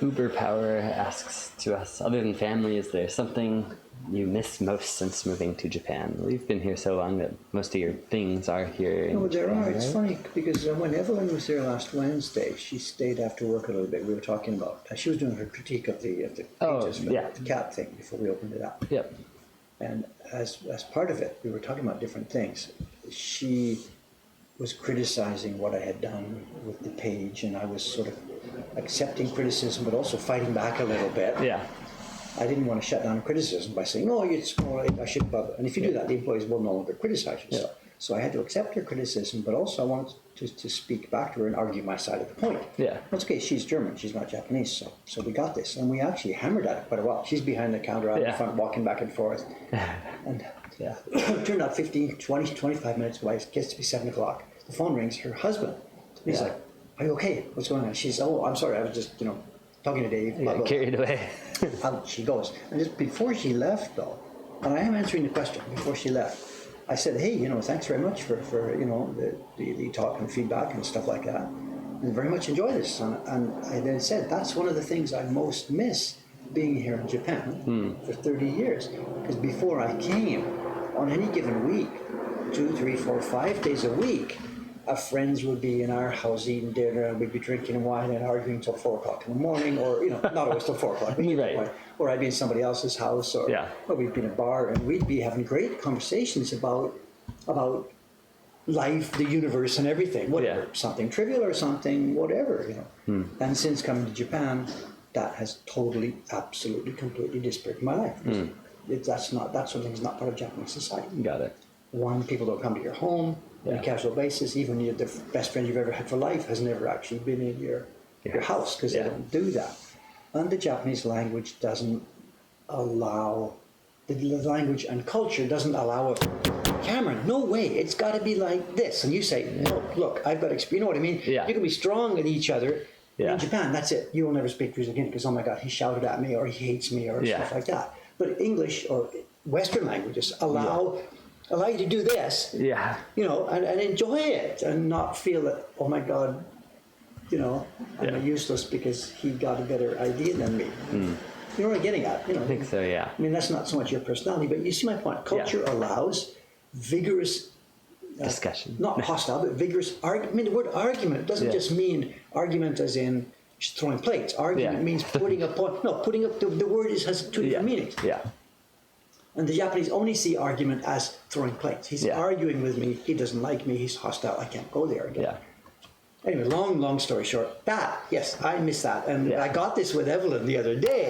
Uber Power asks to us, other than family, is there something you miss most since moving to Japan? We've been here so long that most of your things are here in No, there Japan, are. It's right? funny because when Evelyn was there last Wednesday, she stayed after work a little bit. We were talking about, she was doing her critique of the pages for the cat thing before we opened it up. Yep. And as part of it, we were talking about different things. She was criticizing what I had done with the page, and I was sort of accepting criticism, but also fighting back a little bit. Yeah. I didn't want to shut down criticism by saying, "No, it's more like I should." And if you do that, the employees will no longer criticize you. Yeah. So I had to accept her criticism, but also I wanted to speak back to her and argue my side of the point. Yeah. That's okay. She's German. She's not Japanese. So we got this, and we actually hammered at it quite a while. She's behind the counter, out in front, walking back and forth, and it turned out 15, 20, 25 minutes away. It gets to be 7 o'clock. The phone rings. Her husband. He's like, "Are you okay? What's going on?" She's, "Oh, I'm sorry. I was just, talking to Dave." Blah, blah, blah. Carried away. Out she goes. And just before she left, though, and I am answering the question, before she left, I said, "Hey, thanks very much for the talk and feedback and stuff like that. I very much enjoy this." And I then said, that's one of the things I most miss being here in Japan for 30 years. Because before I came, on any given week, 2, 3, 4, 5 days a week, our friends would be in our house eating dinner, and we'd be drinking wine and arguing till 4 o'clock in the morning, or not always till 4 o'clock, but Right. or I'd be in somebody else's house, or we'd be in a bar, and we'd be having great conversations about life, the universe, and everything, whatever, something trivial or something, whatever, And since coming to Japan, that has totally, absolutely, completely disparate my life. That sort of thing is not part of Japanese society. Got it. One, people don't come to your home on a casual basis. Even the best friend you've ever had for life has never actually been in your house, because they don't do that. And the Japanese language doesn't allow, the language and culture doesn't allow it. Cameron, no way, it's got to be like this. And you say, "No, look, I've got experience." You know what I mean? Yeah. You can be strong with each other. Yeah. In Japan, that's it. You will never speak to us again because, oh my God, he shouted at me, or he hates me, or stuff like that. But English or Western languages allow you to do this, and enjoy it, and not feel that, oh my God, I'm useless because he got a better idea than me. You know what I'm getting at? I think so, yeah. I mean, that's not so much your personality, but you see my point. Culture allows vigorous discussion. Not hostile, but vigorous argument. I mean, the word argument doesn't just mean argument as in just throwing plates. Argument means putting up point. No, putting up, the word has two different meanings. Yeah. And the Japanese only see argument as throwing plates. He's arguing with me. He doesn't like me. He's hostile. I can't go there again. Yeah. Anyway, long story short, yes, I miss that. And I got this with Evelyn the other day.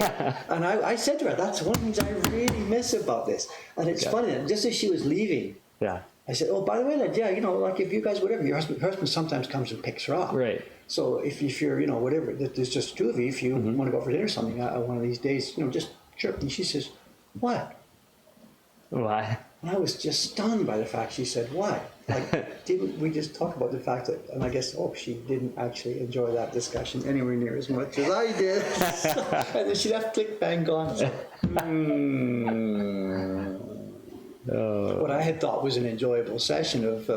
And I said to her, that's one of the things I really miss miss about this? And it's funny, just as she was leaving, Yeah. I said, oh, by the way, like, yeah, you know, like if you guys, whatever, her husband sometimes comes and picks her up. Right. So if you're, you know, whatever, there's just two of you, if you want to go for dinner or something, one of these days, you know, just sure. And she says, what? Why? And I was just stunned by the fact she said, why? Like, didn't we just talk about the fact that, and I guess, she didn't actually enjoy that discussion anywhere near as much as I did. And then she'd have click, bang, gone. So, what I had thought was an enjoyable session of,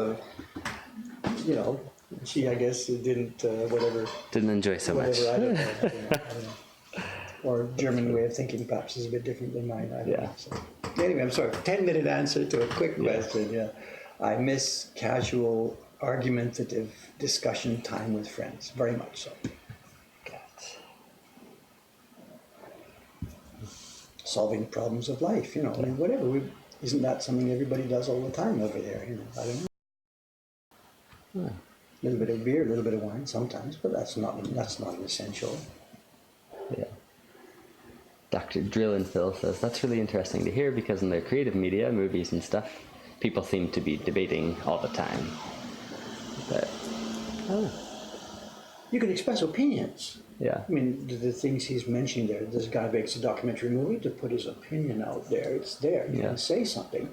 you know, she, I guess, didn't, whatever. Didn't enjoy so much. Whatever, I don't know. I don't know. Or German way of thinking perhaps is a bit different than mine. I don't know. So, anyway, I'm sorry. 10-minute answer to a quick question. Yeah. I miss casual, argumentative discussion time with friends. Very much so. Solving problems of life, you know, I mean, whatever. Isn't that something everybody does all the time over there? You know, I don't know. A little bit of beer, a little bit of wine sometimes, but that's not an essential. Yeah. Dr. Drill and Phil says, that's really interesting to hear because in the creative media, movies and stuff, people seem to be debating all the time. But, you can express opinions. yeah. I mean, the things he's mentioning there, this guy makes a documentary movie to put his opinion out there. It's there. You can say something.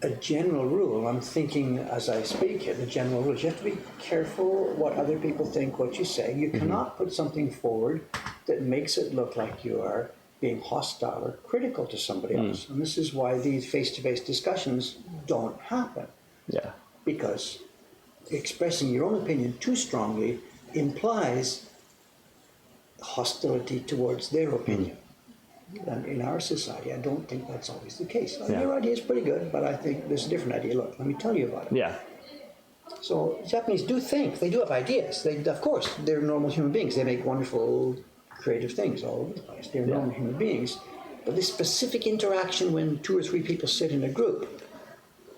A general rule, I'm thinking as I speak here, the general rules, you have to be careful what other people think, what you say. You cannot put something forward that makes it look like you are being hostile or critical to somebody else. And this is why these face-to-face discussions don't happen. Yeah. Because expressing your own opinion too strongly implies hostility towards their opinion. And in our society, I don't think that's always the case. Your idea is pretty good, but I think there's a different idea. Look, let me tell you about it. Yeah. So Japanese do think. They do have ideas. Of course, they're normal human beings. They make wonderful, creative things all over the place. They're normal human beings. But this specific interaction when 2 or 3 people sit in a group,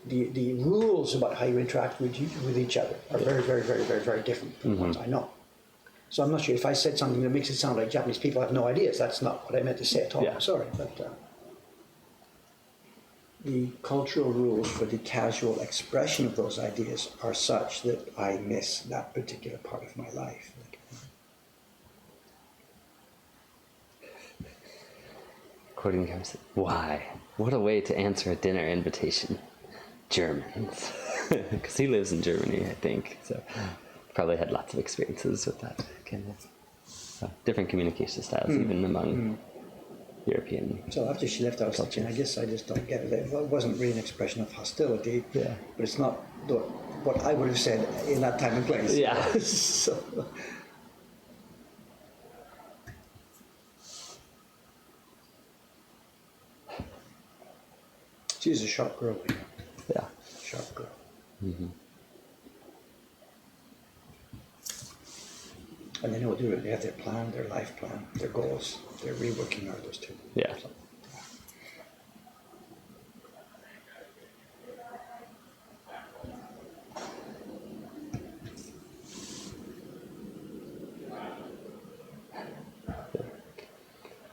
the rules about how you interact with each other are very, very, very, very, very different from the ones I know. So I'm not sure if I said something that makes it sound like Japanese people have no ideas. That's not what I meant to say at all. Yeah. I'm sorry. But the cultural rules for the casual expression of those ideas are such that I miss that particular part of my life. Quoting him, why? What a way to answer a dinner invitation. Germans. Because he lives in Germany, I think. So probably had lots of experiences with that kind of different communication styles, even among European. So after she left, I was thinking, I guess I just don't get it. It wasn't really an expression of hostility, but it's not what I would have said in that time and place. Yeah. So, she's a sharp girl. Yeah. Sharp girl. And they know what to do. They have their plan, their life plan, their goals. They're reworking out those two. Yeah. So,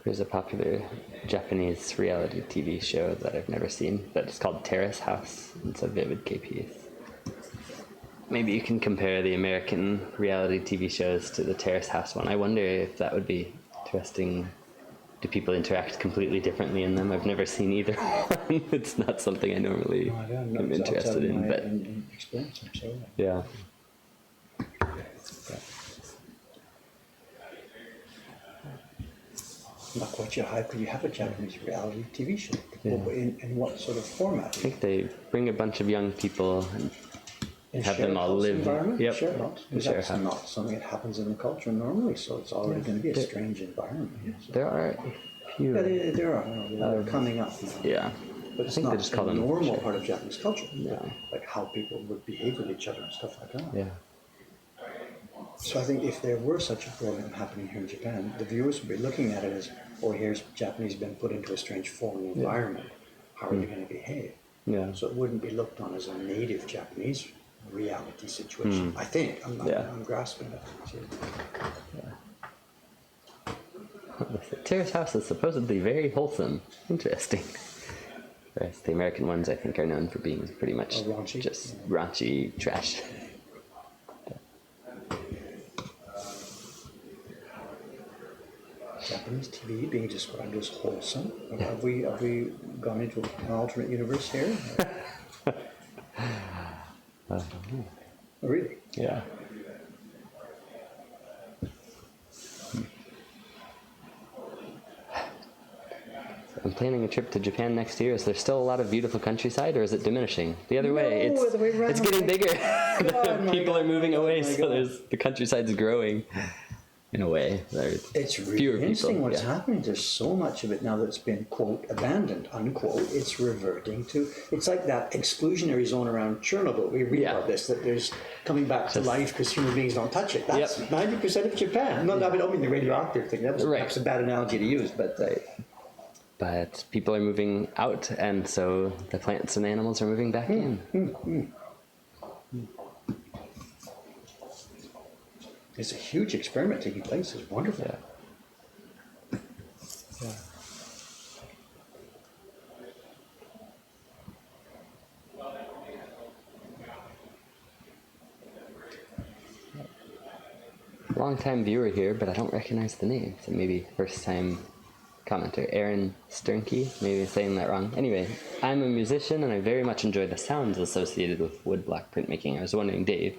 There's a popular Japanese reality TV show that I've never seen, but it's called Terrace House. It's a Vivid KP. Maybe you can compare the American reality TV shows to the Terrace House one. I wonder if that would be interesting. Do people interact completely differently in them? I've never seen either one. It's not something I normally am interested in. But experience, I'm sorry. yeah. I'm not quite sure how could you have a Japanese reality TV show? In what sort of format? I think they bring a bunch of young people and have them all live. Yep. Share house. Share That's house. not something that happens in the culture normally, so it's already going to be a strange environment. So. There are a few. Yeah, there are. They're coming up now. Yeah. But it's I think they not just a call them normal part of Japanese culture. No. Like how people would behave with each other and stuff like that. Yeah. So I think if there were such a program happening here in Japan, the viewers would be looking at it as, oh, here's Japanese been put into a strange foreign environment. How are they going to behave? Yeah. So it wouldn't be looked on as a native Japanese reality situation. I think. I'm grasping that. Terrace House is supposedly very wholesome. Interesting. Whereas the American ones, I think, are known for being pretty much Oh, raunchy? just raunchy trash. Japanese TV being described as wholesome. Have we gone into an alternate universe here? Oh, really? Yeah. I'm planning a trip to Japan next year. Is there still a lot of beautiful countryside, or is it diminishing? The other way, No, the way around. it's getting bigger. God, People my are moving God, away, my so God. the countryside's growing. In a way, there's It's really fewer interesting people. what's Yeah. happening. There's so much of it now that's been, quote, abandoned, unquote. It's reverting to, it's like that exclusionary zone around Chernobyl. We read Yeah. about this, that there's coming back to Just- life because human beings don't touch it. That's Yep. 90% of Japan. No, I don't mean the radioactive thing. That was Right. perhaps a bad analogy to use, but But people are moving out, and so the plants and animals are moving back in. it's a huge experiment taking place. It's wonderful. Yeah. Long time viewer here, but I don't recognize the name. So maybe first time commenter, Aaron Sternke. Maybe saying that wrong. Anyway, I'm a musician and I very much enjoy the sounds associated with woodblock printmaking. I was wondering, Dave,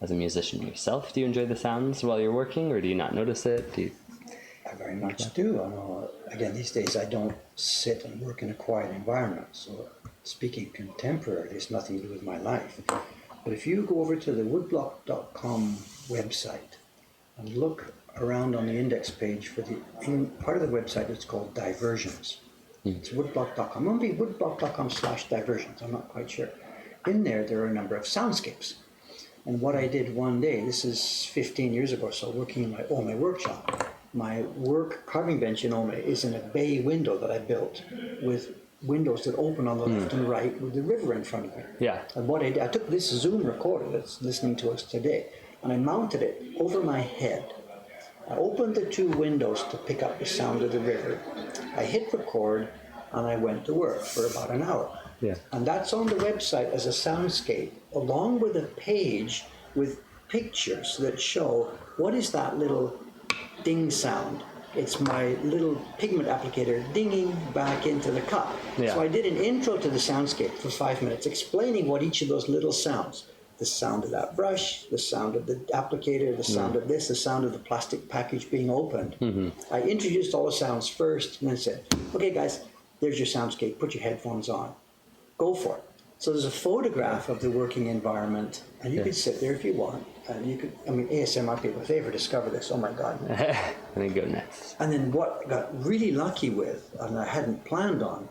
as a musician yourself, do you enjoy the sounds while you're working, or do you not notice it? Do you... I very much do. I know, again, these days I don't sit and work in a quiet environment. So speaking contemporary has nothing to do with my life. But if you go over to the woodblock.com website and look around on the index page for the part of the website that's called diversions. It's woodblock.com. It might be woodblock.com/diversions. I'm not quite sure. In there are a number of soundscapes. And what I did one day, this is 15 years ago or so, working in my Ome workshop. My work carving bench in Ome is in a bay window that I built with windows that open on the left and right with the river in front of me. Yeah. And what I did, I took this Zoom recorder that's listening to us today, and I mounted it over my head. I opened the two windows to pick up the sound of the river. I hit record, and I went to work for about an hour. Yeah. And that's on the website as a soundscape, along with a page with pictures that show what is that little ding sound. It's my little pigment applicator dinging back into the cup. Yeah. So I did an intro to the soundscape for 5 minutes, explaining what each of those little sounds, the sound of that brush, the sound of the applicator, the sound of this, the sound of the plastic package being opened. I introduced all the sounds first and then said, okay guys, there's your soundscape, put your headphones on, go for it. So there's a photograph of the working environment, and you could sit there if you want, and you could, I mean, ASMR people, if they ever discover this, oh my God. And then go nuts. And then what I got really lucky with, and I hadn't planned on,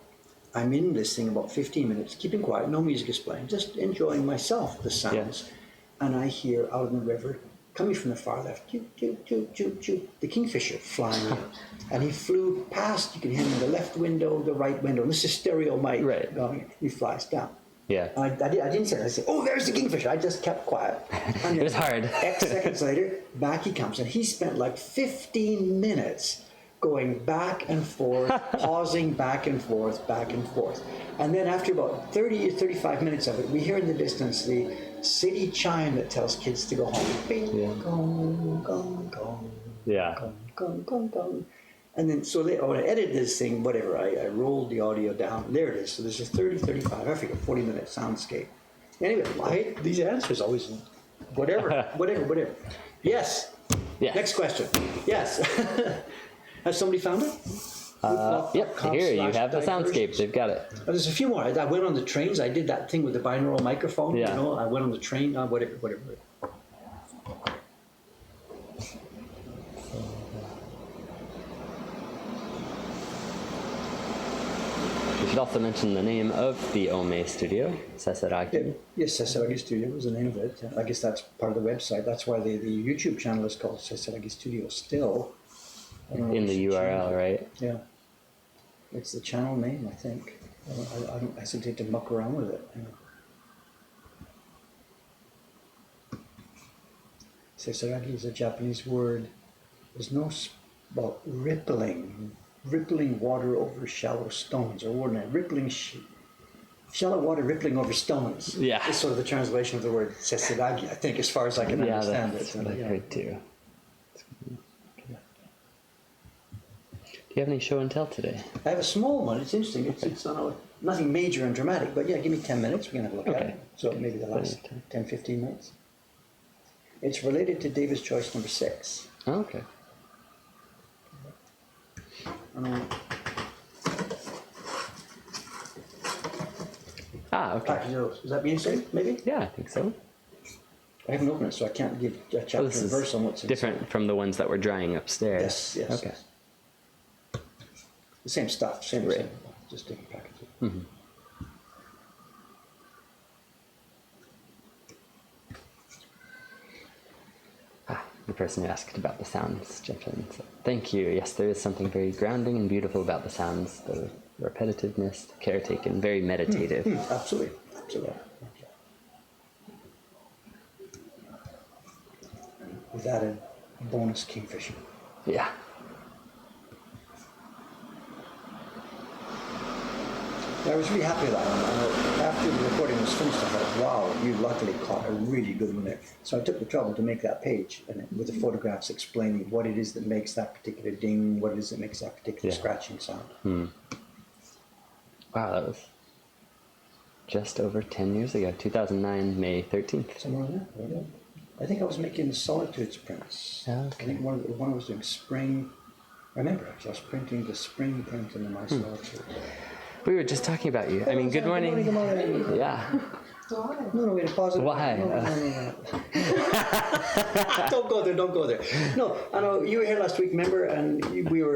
I'm in this thing about 15 minutes, keeping quiet, no music is playing, just enjoying myself, the sounds. And I hear out in the river, coming from the far left, choo, choo, choo, choo, choo, the kingfisher flying in. And he flew past, you can hear him in the left window, the right window. This is stereo mic Right. going, he flies down. Yeah. I didn't say that. I said, oh, there's the kingfisher. I just kept quiet. And It was hard. X seconds later, back he comes. And he spent like 15 minutes going back and forth, pausing back and forth, back and forth. And then after about 30 or 35 minutes of it, we hear in the distance the city chime that tells kids to go home. Bing, Yeah. gong, gong, gong, Yeah. gong, gong, gong, gong. And then, so when I edited this thing, whatever, I rolled the audio down. There it is. So there's a 30, 35, I forget, 40-minute soundscape. Anyway, these answers always, whatever. Yes. Yeah. Next question. Yes. Has somebody found it? Yep. Here you have the soundscape. Diversions. They've got it. There's a few more. I went on the trains. I did that thing with the binaural microphone. Yeah. You know, I went on the train. Whatever. We should also mention the name of the Ome studio, Sasaragi. Yes, Sasaragi Studio was the name of it. I guess that's part of the website. That's why the YouTube channel is called Sasaragi Studio still. I don't know In if the it's a URL, channel. right? Yeah. It's the channel name, I think. I don't hesitate to muck around with it. Sasaragi is a Japanese word. There's no rippling. rippling water over shallow stones, or ordinary rippling shallow water rippling over stones. Yeah. It's sort of the translation of the word sesiragi, I think, as far as I can Yeah, understand that's it. what I've Yeah. heard too. Do you have any show and tell today? I have a small one. It's interesting. It's nothing major and dramatic, but yeah, give me 10 minutes. We can have a look at Okay. it. So maybe the last Plenty of time. 10, 15 minutes. It's related to David's Choice number 6. Oh, okay. Okay. Package of those. Is that being said, maybe? Yeah, I think so. I haven't opened it, so I can't give a chapter Oh, this and is verse on what's different from the ones that were drying upstairs. Yes, yes. Okay. Yes. The same stuff, same, Right. same, just different packages. The person who asked about the sounds jumped in. So, thank you. Yes, there is something very grounding and beautiful about the sounds. The repetitiveness, the care taken, very meditative. Absolutely, absolutely. With that, a bonus kingfisher. Yeah. I was really happy with that one. After the recording was finished, I thought, wow, you luckily caught a really good one there. So I took the trouble to make that page and with the photographs explaining what it is that makes that particular ding, what it is that makes that particular scratching sound. Wow, that was just over 10 years ago. 2009, May 13th. Somewhere in there. Yeah. I think I was making the Solitudes prints. Okay. I think one was doing spring. I remember actually, I was printing the spring print in my Solitudes. We were just talking about you. I mean, good morning. Good morning. Yeah. No, wait, pause it. Why? No. Don't go there, don't go there. No, I know, you were here last week, remember? And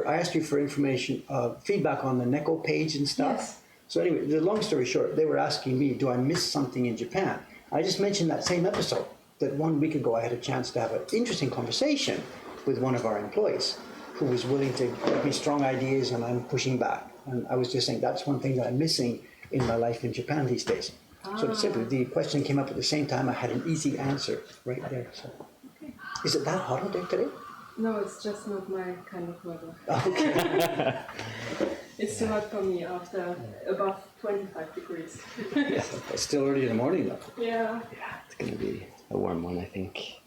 I asked you for information, feedback on the Neko page and stuff. Yes. So anyway, the long story short, they were asking me, do I miss something in Japan? I just mentioned that same episode, that 1 week ago I had a chance to have an interesting conversation with one of our employees who was willing to give me strong ideas and I'm pushing back. And I was just saying that's one thing that I'm missing in my life in Japan these days. So simply, the question came up at the same time. I had an easy answer right there. So, is it that hot out there today? No, it's just not my kind of weather. Okay. It's too hot for me after above 25 degrees. It's still early in the morning though. Yeah. Yeah, it's going to be a warm one, I think.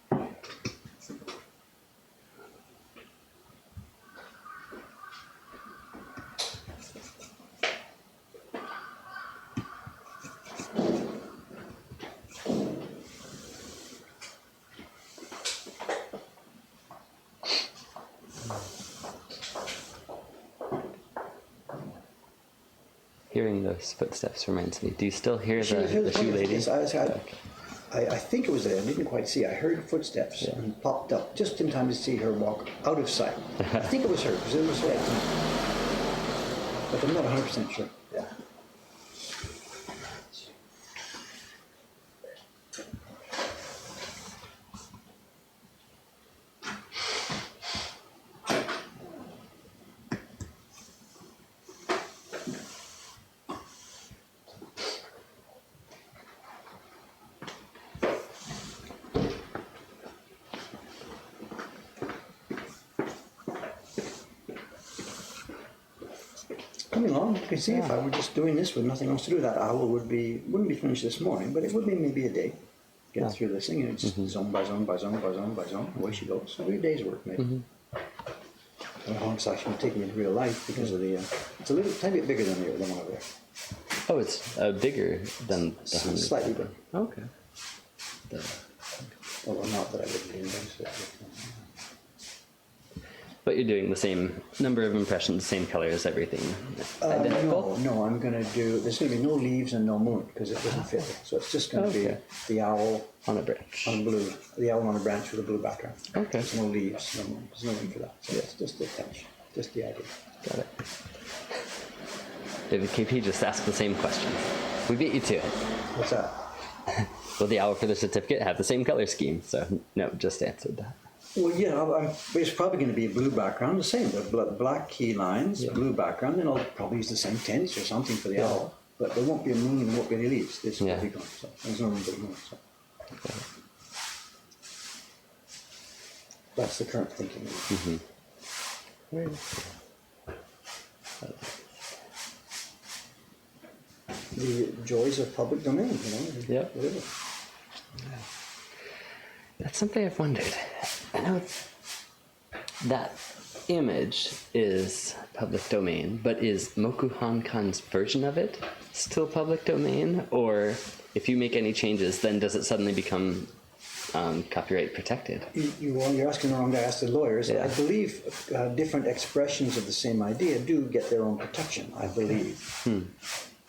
Hearing those footsteps reminds me. Do you still hear the shoe lady? Yes, I think it was there. I didn't quite see. I heard footsteps and popped up just in time to see her walk out of sight. I think it was her because it was right. But I'm not 100% sure. Yeah. Coming along, you can see if I were just doing this with nothing else to do, that hour wouldn't be finished this morning, but it would be maybe a day. Get through this thing, and it's zone by zone by zone by zone by zone, away she goes. So a day's work, maybe. I don't know how long it's actually taking in real life because of the, it's a little tiny bit bigger than the one over there. Oh, it's bigger than the It's 100. slightly bigger. Okay. Although not that I would invent it. But you're doing the same number of impressions, same colors, everything. Identical? No, I'm going to do, there's going to be no leaves and no moon because it doesn't fit. So it's just going to be the owl On a branch. on blue, the owl on a branch with a blue background. Okay. There's no leaves, no moon. There's no room for that. So it's just the touch, just the idea. Got it. David KP just asked the same question. We beat you to it. What's that? Will the owl for the certificate have the same color scheme? So, no, just answered that. Well, yeah, it's probably going to be a blue background, the same. The black key lines, blue background, and I'll probably use the same tints or something for the owl. But there won't be a moon and there won't be any leaves. This will be gone. So there's no room for the moon. So. That's the current thinking. The joys of public domain, Yep. Whatever. That's something I've wondered. I know that image is public domain, but is Moku Hankan's version of it still public domain? Or if you make any changes, then does it suddenly become copyright protected? You're asking the wrong guy. Ask the lawyers. Yeah. I believe different expressions of the same idea do get their own protection. I believe.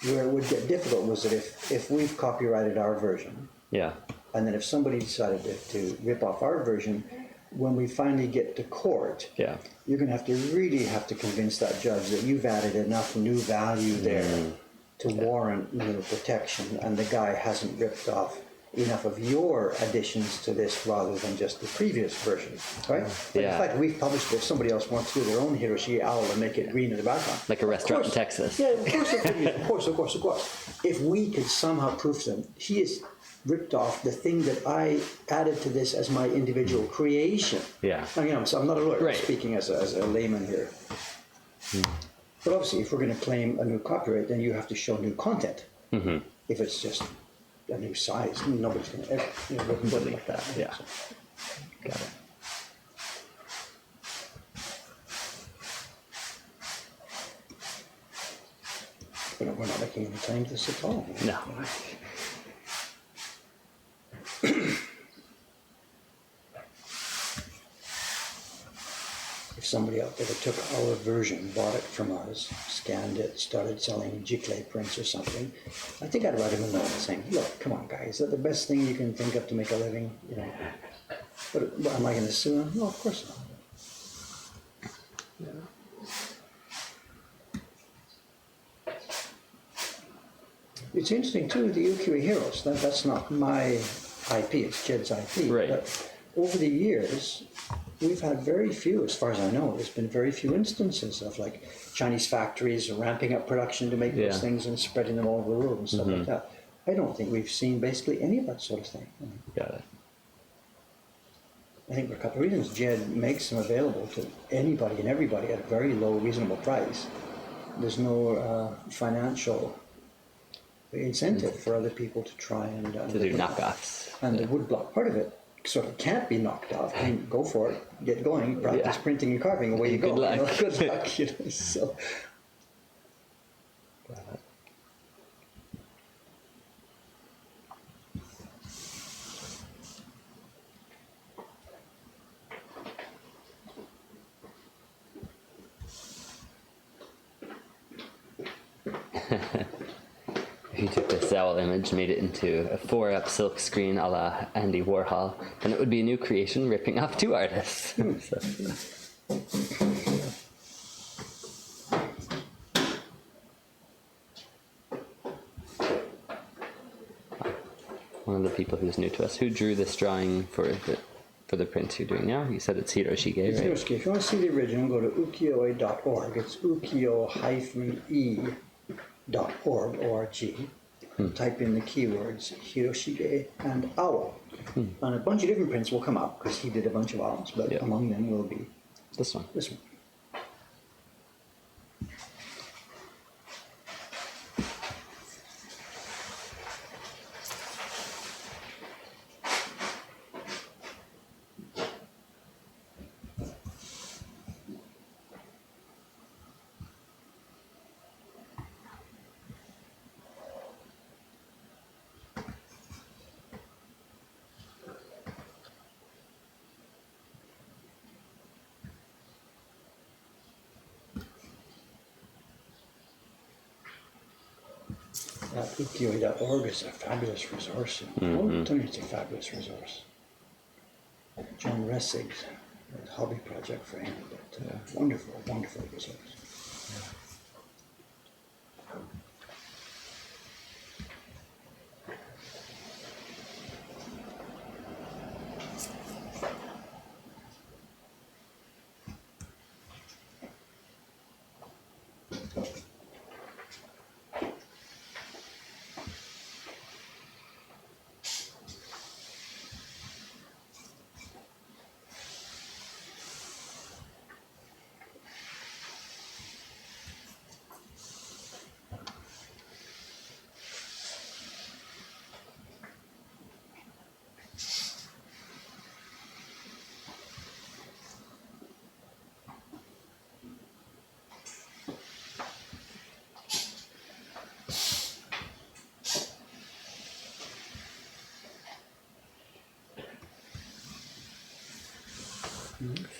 Where it would get difficult was that if we've copyrighted our version, Yeah. and then if somebody decided to rip off our version, when we finally get to court, Yeah. you're going to really have to convince that judge that you've added enough new value there to warrant protection, and the guy hasn't ripped off enough of your additions to this rather than just the previous version, right? But Yeah. in fact, we've published it. If somebody else wants to do their own Hiroshi Owl and make it green in the background. Like a restaurant in Of course. Texas. Yeah, of course, of course. If we could somehow prove to them, he has ripped off the thing that I added to this as my individual creation. Yeah. So I'm not a lawyer, Right. I'm speaking as a layman here. But obviously, if we're going to claim a new copyright, then you have to show new content. If it's just a new size, nobody's going to ever believe that. Yeah. Got it. We're not making any claim to this at all. No. If somebody out there that took our version, bought it from us, scanned it, started selling Giclée prints or something, I think I'd write him a note saying, look, come on guys, is that the best thing you can think of to make a living? But am I going to sue him? No, of course not. It's interesting too, the Ukiyo Heroes, that's not my IP, it's Jed's IP. Right. But over the years, we've had very few, as far as I know, there's been very few instances of like Chinese factories ramping up production to make Yeah. those things and spreading them all over the world and stuff like that. I don't think we've seen basically any of that sort of thing. Got it. I think for a couple of reasons, Jed makes them available to anybody and everybody at a very low, reasonable price. There's no financial incentive for other people to try and To do knockoffs. And the woodblock part of it sort of can't be knocked off. I mean, go for it, get going, practice Yeah. printing and carving, away you go. Good luck. Good luck. So. If you took this owl image, made it into a 4-up silk screen a la Andy Warhol, then it would be a new creation ripping off two artists. So, one of the people who's new to us, who drew this drawing for the print you're doing now? You said it's Hiroshige, right? Hiroshige. If you want to see the original, go to ukiyo.org. It's ukiyo-e.org, O-R-G. Type in the keywords Hiroshige and owl. And a bunch of different prints will come up because he did a bunch of owls, but Yeah. among them will be This one. this one. Ukiyo.org is a fabulous resource. Oh, tell me it's a fabulous resource. John Ressig's hobby project for him, but wonderful, wonderful resource.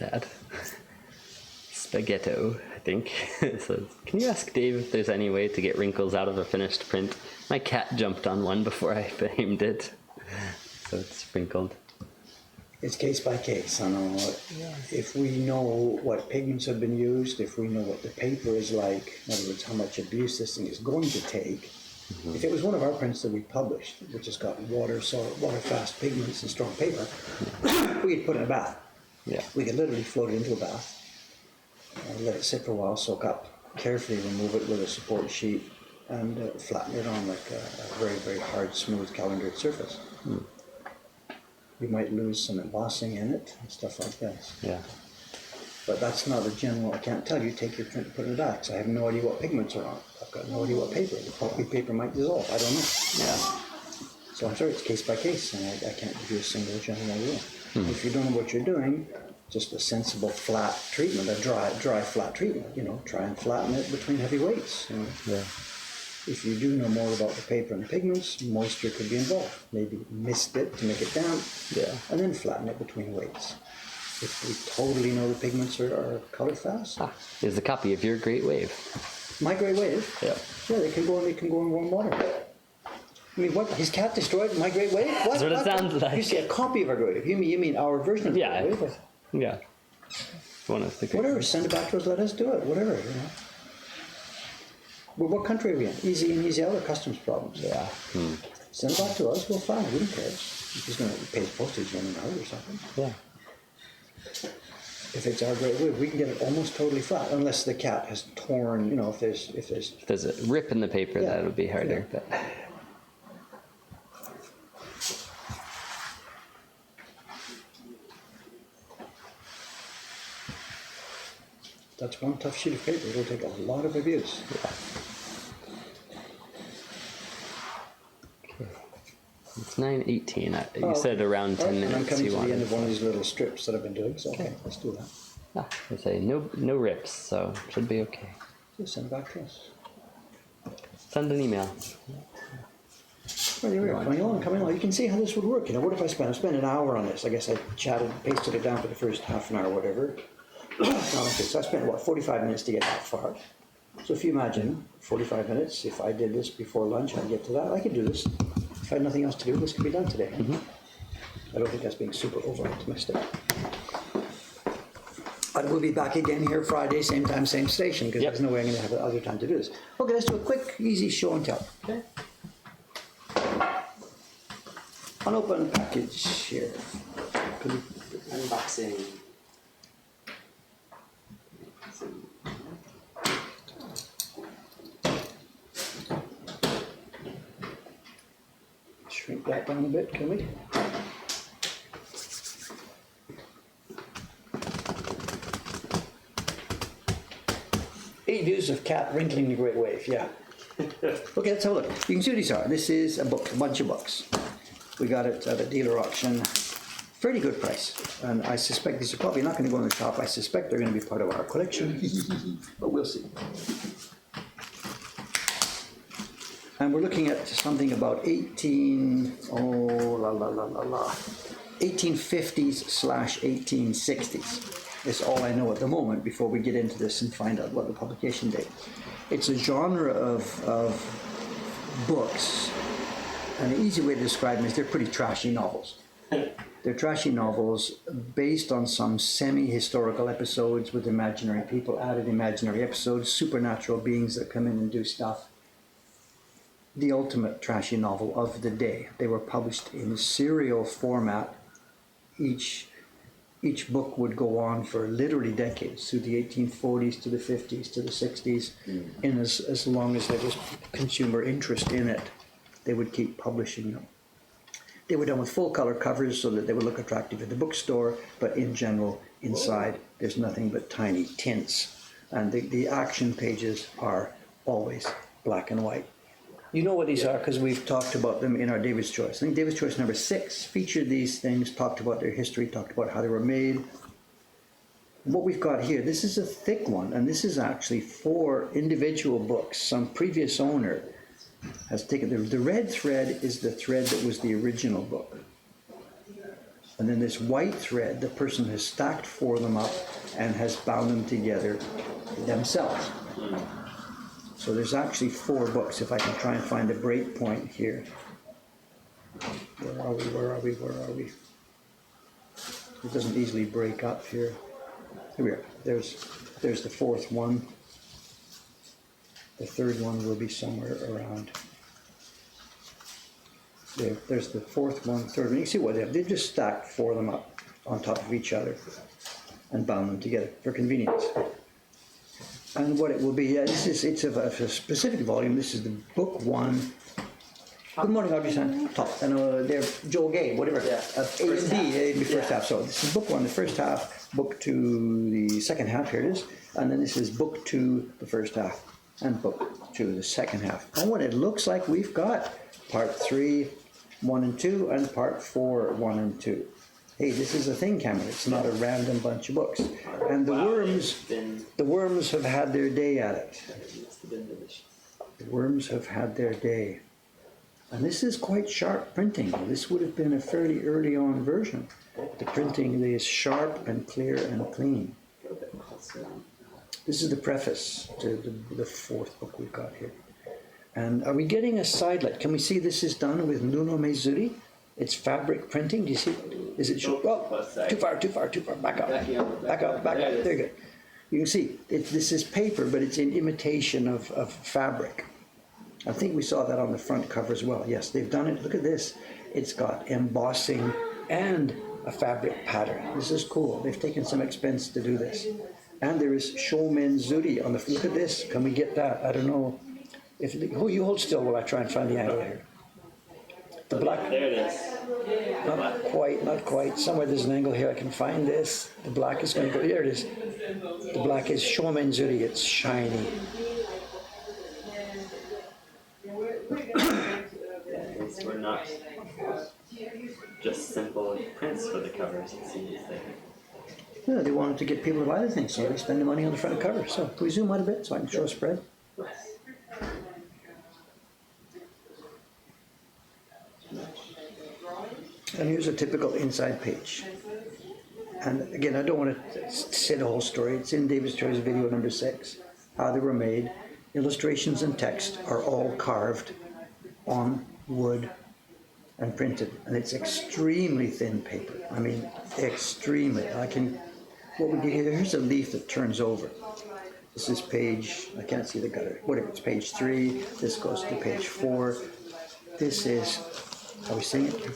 sad. Spaghetto, I think. It says, can you ask Dave if there's any way to get wrinkles out of a finished print? My cat jumped on one before I framed it, so it's sprinkled. It's case by case. I know if we know what pigments have been used, if we know what the paper is like, in other words, how much abuse this thing is going to take. If it was one of our prints that we published, which has got water-fast pigments and strong paper, we could put it in a bath. Yeah. We could literally float it into a bath and let it sit for a while, soak up, carefully remove it with a support sheet, and flatten it on like a very, very hard, smooth, calendared surface. You might lose some embossing in it and stuff like this. Yeah. But that's not a general, I can't tell you, take your print and put it in a bath, 'cause I have no idea what pigments are on it. I've got no idea what paper. The pulpy paper might dissolve, I don't know. Yeah. So I'm sorry, it's case by case, and I can't give you a single general rule. If you don't know what you're doing, just a sensible flat treatment, a dry flat treatment, try and flatten it between heavy weights. Yeah. If you do know more about the paper and the pigments, moisture could be involved. Maybe mist it to make it damp, Yeah. and then flatten it between weights. If we totally know the pigments are color fast, Here's a copy of your Great Wave. my Grey Wave, Yeah. they can go in warm water. I mean, what? His cat destroyed my Great Wave? What? That's what it sounds like. You see a copy of our Great Wave. You mean our version of the Yeah. Great Wave? Yeah. One of the Great Whatever, Waves. send it back to us, let us do it, whatever. Well, what country are we in? Easy in, easy out, or customs problems? Yeah. Send it back to us, we'll file it, we don't care. If he's going to pay his postage in and out or something. Yeah. If it's our Great Wave, we can get it almost totally flat, unless the cat has torn, if there's If there's a rip in the paper, Yeah. that would be harder. Yeah. But that's one tough sheet of paper. It'll take a lot of abuse. it's 9:18. You said around 10 And I'm minutes coming you to the end wanted. of one of these little strips that I've been doing, so okay, let's do that. I say no rips, so should be okay. Just send it back to us. Send an email. Well, there we are, coming along. You can see how this would work. What if I spent an hour on this? I guess I pasted it down for the first half an hour or whatever. So I spent, 45 minutes to get that far. So if you imagine 45 minutes, if I did this before lunch, I'd get to that. I could do this. If I had nothing else to do, this could be done today. I don't think that's being super over-optimistic. But we'll be back again here Friday, same time, same station, because Yep. there's no way I'm going to have other time to do this. Okay, let's do a quick, easy show and tell. Okay. Unopened package here. Unboxing. Shrink that down a bit, can we? Eight views of cat wrinkling the Great Wave, yeah. Okay, let's have a look. You can see what these are. This is a book, a bunch of books. We got it at a dealer auction. Fairly good price. And I suspect these are probably not going to go in the shop. I suspect they're going to be part of our collection. But we'll see. And we're looking at something about 1850s/1860s. Is all I know at the moment before we get into this and find out what the publication date. It's a genre of books, and the easy way to describe them is they're pretty trashy novels. They're trashy novels based on some semi-historical episodes with imaginary people, added imaginary episodes, supernatural beings that come in and do stuff. The ultimate trashy novel of the day. They were published in serial format. Each book would go on for literally decades, through the 1840s to the 50s to the 60s, and as long as there was consumer interest in it, they would keep publishing them. They were done with full color covers so that they would look attractive at the bookstore, but in general, inside, there's nothing but tiny tints. And the action pages are always black and white. You know what these are because we've talked about them in our David's Choice. I think David's Choice number 6 featured these things, talked about their history, talked about how they were made. What we've got here, this is a thick one, and this is actually 4 individual books. Some previous owner has taken, the red thread is the thread that was the original book. And then this white thread, the person has stacked 4 of them up and has bound them together themselves. So there's actually 4 books, if I can try and find a break point here. Where are we, where are we, where are we? It doesn't easily break up here. Here we are, there's the 4th one. The 3rd one will be somewhere around. There's the 4th one, 3rd one. You can see what they have. They've just stacked 4 of them up on top of each other and bound them together for convenience. And what it will be, it's of a specific volume. This is the book 1. Good morning, Audrey-san. Top. And they're Joel Gay, whatever. Yeah. A and B, A and B first half. So this is book 1, the first half, book 2, the second half, here it is. And then this is book 2, the first half, and book 2, the second half. And what it looks like, we've got part 3, 1 and 2, and part 4, 1 and 2. Hey, this is a thing, Cameron. It's not a random bunch of books. And the worms have had their day at it. The worms have had their day. And this is quite sharp printing. This would have been a fairly early on version. The printing is sharp and clear and clean. This is the preface to the 4th book we've got here. And are we getting a sidelight? Can we see this is done with Nuno Maizuri? It's fabric printing. Do you see? Is it? Oh, too far. Back up. Back up. There you go. You can see this is paper, but it's in imitation of fabric. I think we saw that on the front cover as well. Yes, they've done it. Look at this. It's got embossing and a fabric pattern. This is cool. They've taken some expense to do this. And there is Shomen Zuri on the. Look at this. Can we get that? I don't know. Oh, you hold still while I try and find the angle here. The black. There it is. Not quite. Somewhere there's an angle here. I can find this. The black is going to go. There it is. The black is Shomen Zuri. It's shiny. We're not just simple prints for the covers, it seems like. Yeah, they wanted to get people to buy the thing, so they spend the money on the front cover. So can we zoom out a bit so I can show a spread? And here's a typical inside page. And again, I don't want to say the whole story. It's in David's Choice video number 6, how they were made. Illustrations and text are all carved on wood and printed, and it's extremely thin paper. I mean, extremely. What we do here, here's a leaf that turns over. This is page, I can't see the gutter, whatever, it's page 3, this goes to page 4. This is, are we seeing it?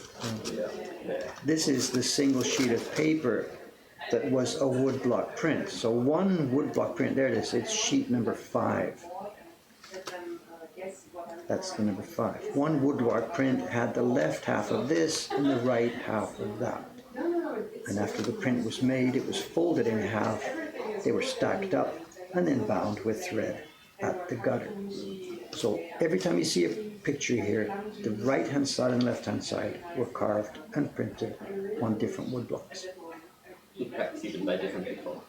This is the single sheet of paper that was a woodblock print. So one woodblock print, there it is, it's sheet number 5. That's the number 5. One woodblock print had the left half of this and the right half of that. And after the print was made, it was folded in half, they were stacked up, and then bound with thread at the gutter. So every time you see a picture here, the right-hand side and left-hand side were carved and printed on different woodblocks. Perhaps even by different people.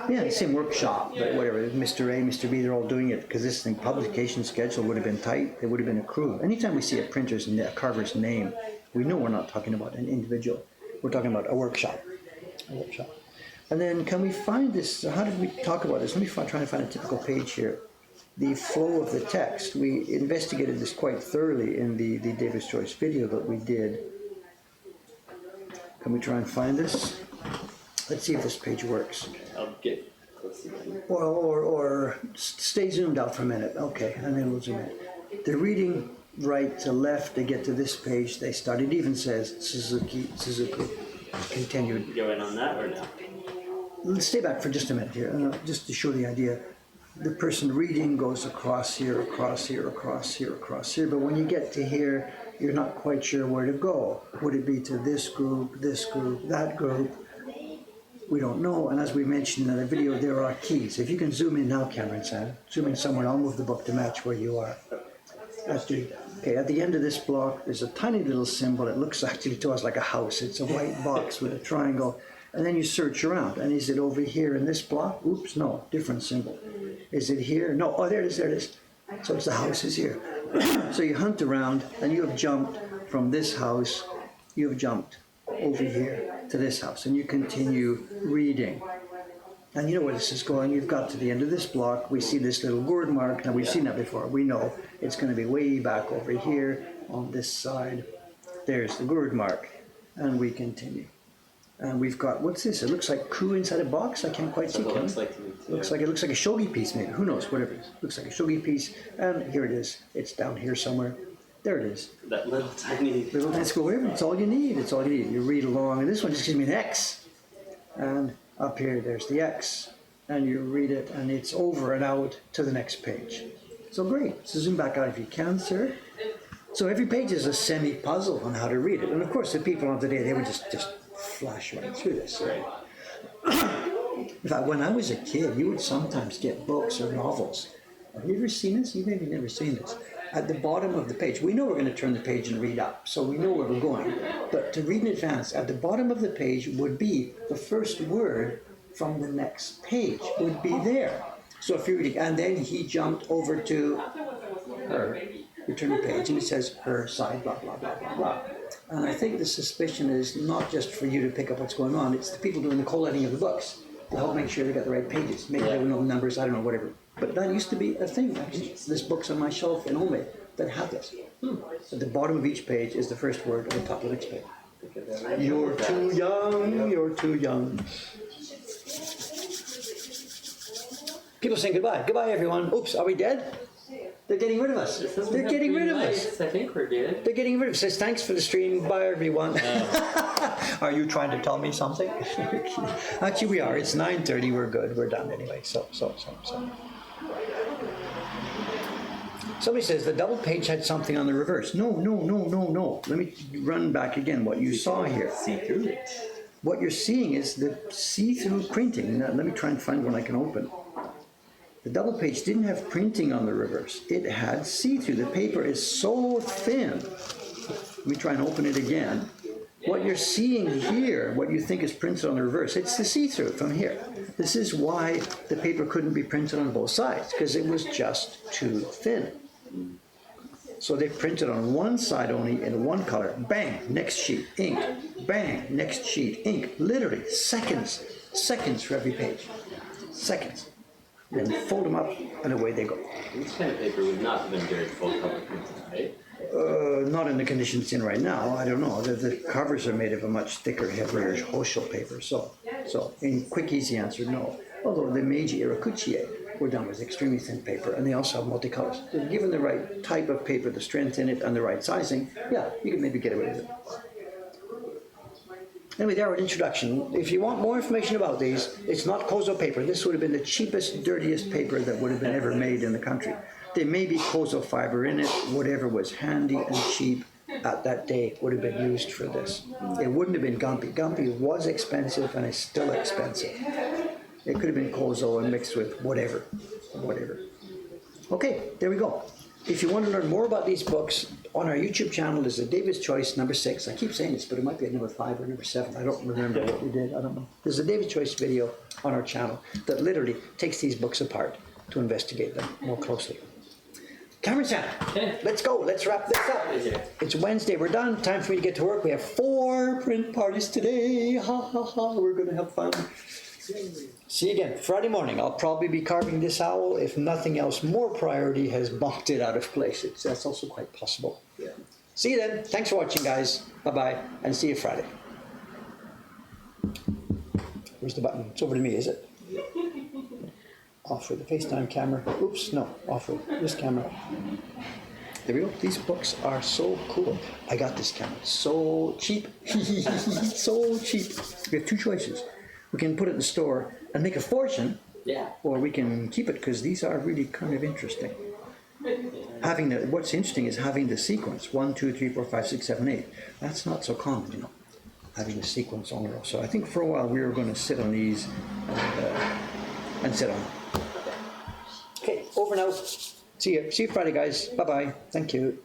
Yeah, the same workshop, but whatever, Mr. A, Mr. B, they're all doing it because this thing, publication schedule would have been tight, it would have been a crew. Anytime we see a printer's, a carver's name, we know we're not talking about an individual, we're talking about a workshop. And then can we find this, how did we talk about this? Let me try and find a typical page here. The flow of the text, we investigated this quite thoroughly in the David's Choice video that we did. Can we try and find this? Let's see if this page works. I'll get close to it. Or stay zoomed out for a minute. Okay, and then we'll zoom in. They're reading right to left. They get to this page. They start. It even says Suzuki continued. Go in on that or no? Let's stay back for just a minute here, just to show the idea. The person reading goes across here, across here, across here, across here. But when you get to here, you're not quite sure where to go. Would it be to this group, that group? We don't know, and as we mentioned in the video, there are keys. If you can zoom in now, Cameron, Sam, zoom in somewhere, I'll move the book to match where you are. Okay, at the end of this block, there's a tiny little symbol. It looks actually to us like a house. It's a white box with a triangle, and then you search around. And is it over here in this block? Oops, no, different symbol. Is it here? No, oh, there it is. So it's the house is here. So you hunt around, and you have jumped from this house, you have jumped over here to this house, and you continue reading. And you know where this is going. You've got to the end of this block. We see this little gourd mark. Now, we've seen that before. We know it's going to be way back over here on this side. There's the gourd mark. And we continue. And we've got, what's this? It looks like coup inside a box. I can't quite see. It looks like to me too. It looks like a shogi piece, maybe. Who knows? Whatever it is. Looks like a shogi piece. And here it is. It's down here somewhere. There it is. That little tiny. Little disco wave. It's all you need. It's all you need. You read along. And this one just gives me an X. And up here, there's the X. And you read it, and it's over and out to the next page. So great. So zoom back out if you can, sir. So every page is a semi-puzzle on how to read it. And of course, the people of today, they would just flash right through this. Right. In fact, when I was a kid, you would sometimes get books or novels. Have you ever seen this? You've maybe never seen this. At the bottom of the page, we know we're going to turn the page and read up, so we know where we're going. But to read in advance, at the bottom of the page would be the first word from the next page would be there. So if you're reading, and then he jumped over to her. You turn the page and it says her side, blah, blah, blah, blah, blah. And I think the suspicion is not just for you to pick up what's going on, it's the people doing the collating of the books to help make sure they got the right pages. Maybe there were no numbers, I don't know, whatever. But that used to be a thing, actually. This book's on my shelf in Ome that had this. At the bottom of each page is the first word at the top of the next page. You're too young, you're too young. People saying goodbye. Goodbye, everyone. Oops, are we dead? They're getting rid of us. They're getting rid of us. I think we're good. They're getting rid of us. Says thanks for the stream. Bye, everyone. Are you trying to tell me something? Actually, we are. It's 9:30. We're good. We're done anyway. So. Somebody says the double page had something on the reverse. No. Let me run back again. What you saw here. See through it. What you're seeing is the see-through printing. Now, let me try and find one I can open. The double page didn't have printing on the reverse. It had see-through. The paper is so thin. Let me try and open it again. What you're seeing here, what you think is printed on the reverse, it's the see-through from here. This is why the paper couldn't be printed on both sides, because it was just too thin. So they printed on one side only in one color. Bang, next sheet, ink. Bang, next sheet, ink. Literally seconds for every page. Seconds. Then fold them up, and away they go. This kind of paper would not have been very full color printed, right? Not in the condition it's in right now. I don't know. The covers are made of a much thicker, heavier Hochschild paper. So in quick, easy answer, no. Although the Meiji Irakuchie were done with extremely thin paper, and they also have multicolors. So given the right type of paper, the strength in it, and the right sizing, yeah, you could maybe get away with it. Anyway, there, an introduction. If you want more information about these, it's not Kozo paper. This would have been the cheapest, dirtiest paper that would have been ever made in the country. There may be Kozo fiber in it. Whatever was handy and cheap at that day would have been used for this. It wouldn't have been Gampi. Gampi was expensive and is still expensive. It could have been Kozo and mixed with whatever. Okay, there we go. If you want to learn more about these books, on our YouTube channel is a David's Choice number 6. I keep saying this, but it might be at number 5 or number 7. I don't remember what we did. I don't know. There's a David's Choice video on our channel that literally takes these books apart to investigate them more closely. Cameron Sam, let's go. Let's wrap this up. It's Wednesday. We're done. Time for me to get to work. We have 4 print parties today. Ha ha ha. We're going to have fun. See you again Friday morning. I'll probably be carving this owl. If nothing else, more priority has bumped it out of place. That's also quite possible. Yeah. See you then. Thanks for watching, guys. Bye-bye, and see you Friday. Where's the button? It's over to me, is it? Off with the FaceTime camera. Oops, no. Off with this camera. There we go. These books are so cool. I got this camera. So cheap. So cheap. We have 2 choices. We can put it in the store and make a fortune, or we can keep it because these are really kind of interesting. What's interesting is having the sequence 1, 2, 3, 4, 5, 6, 7, 8. That's not so common, you know, having the sequence on a row. So I think for a while we were going to sit on these and sit on them. Okay, over now. See you Friday, guys. Bye bye. Thank you.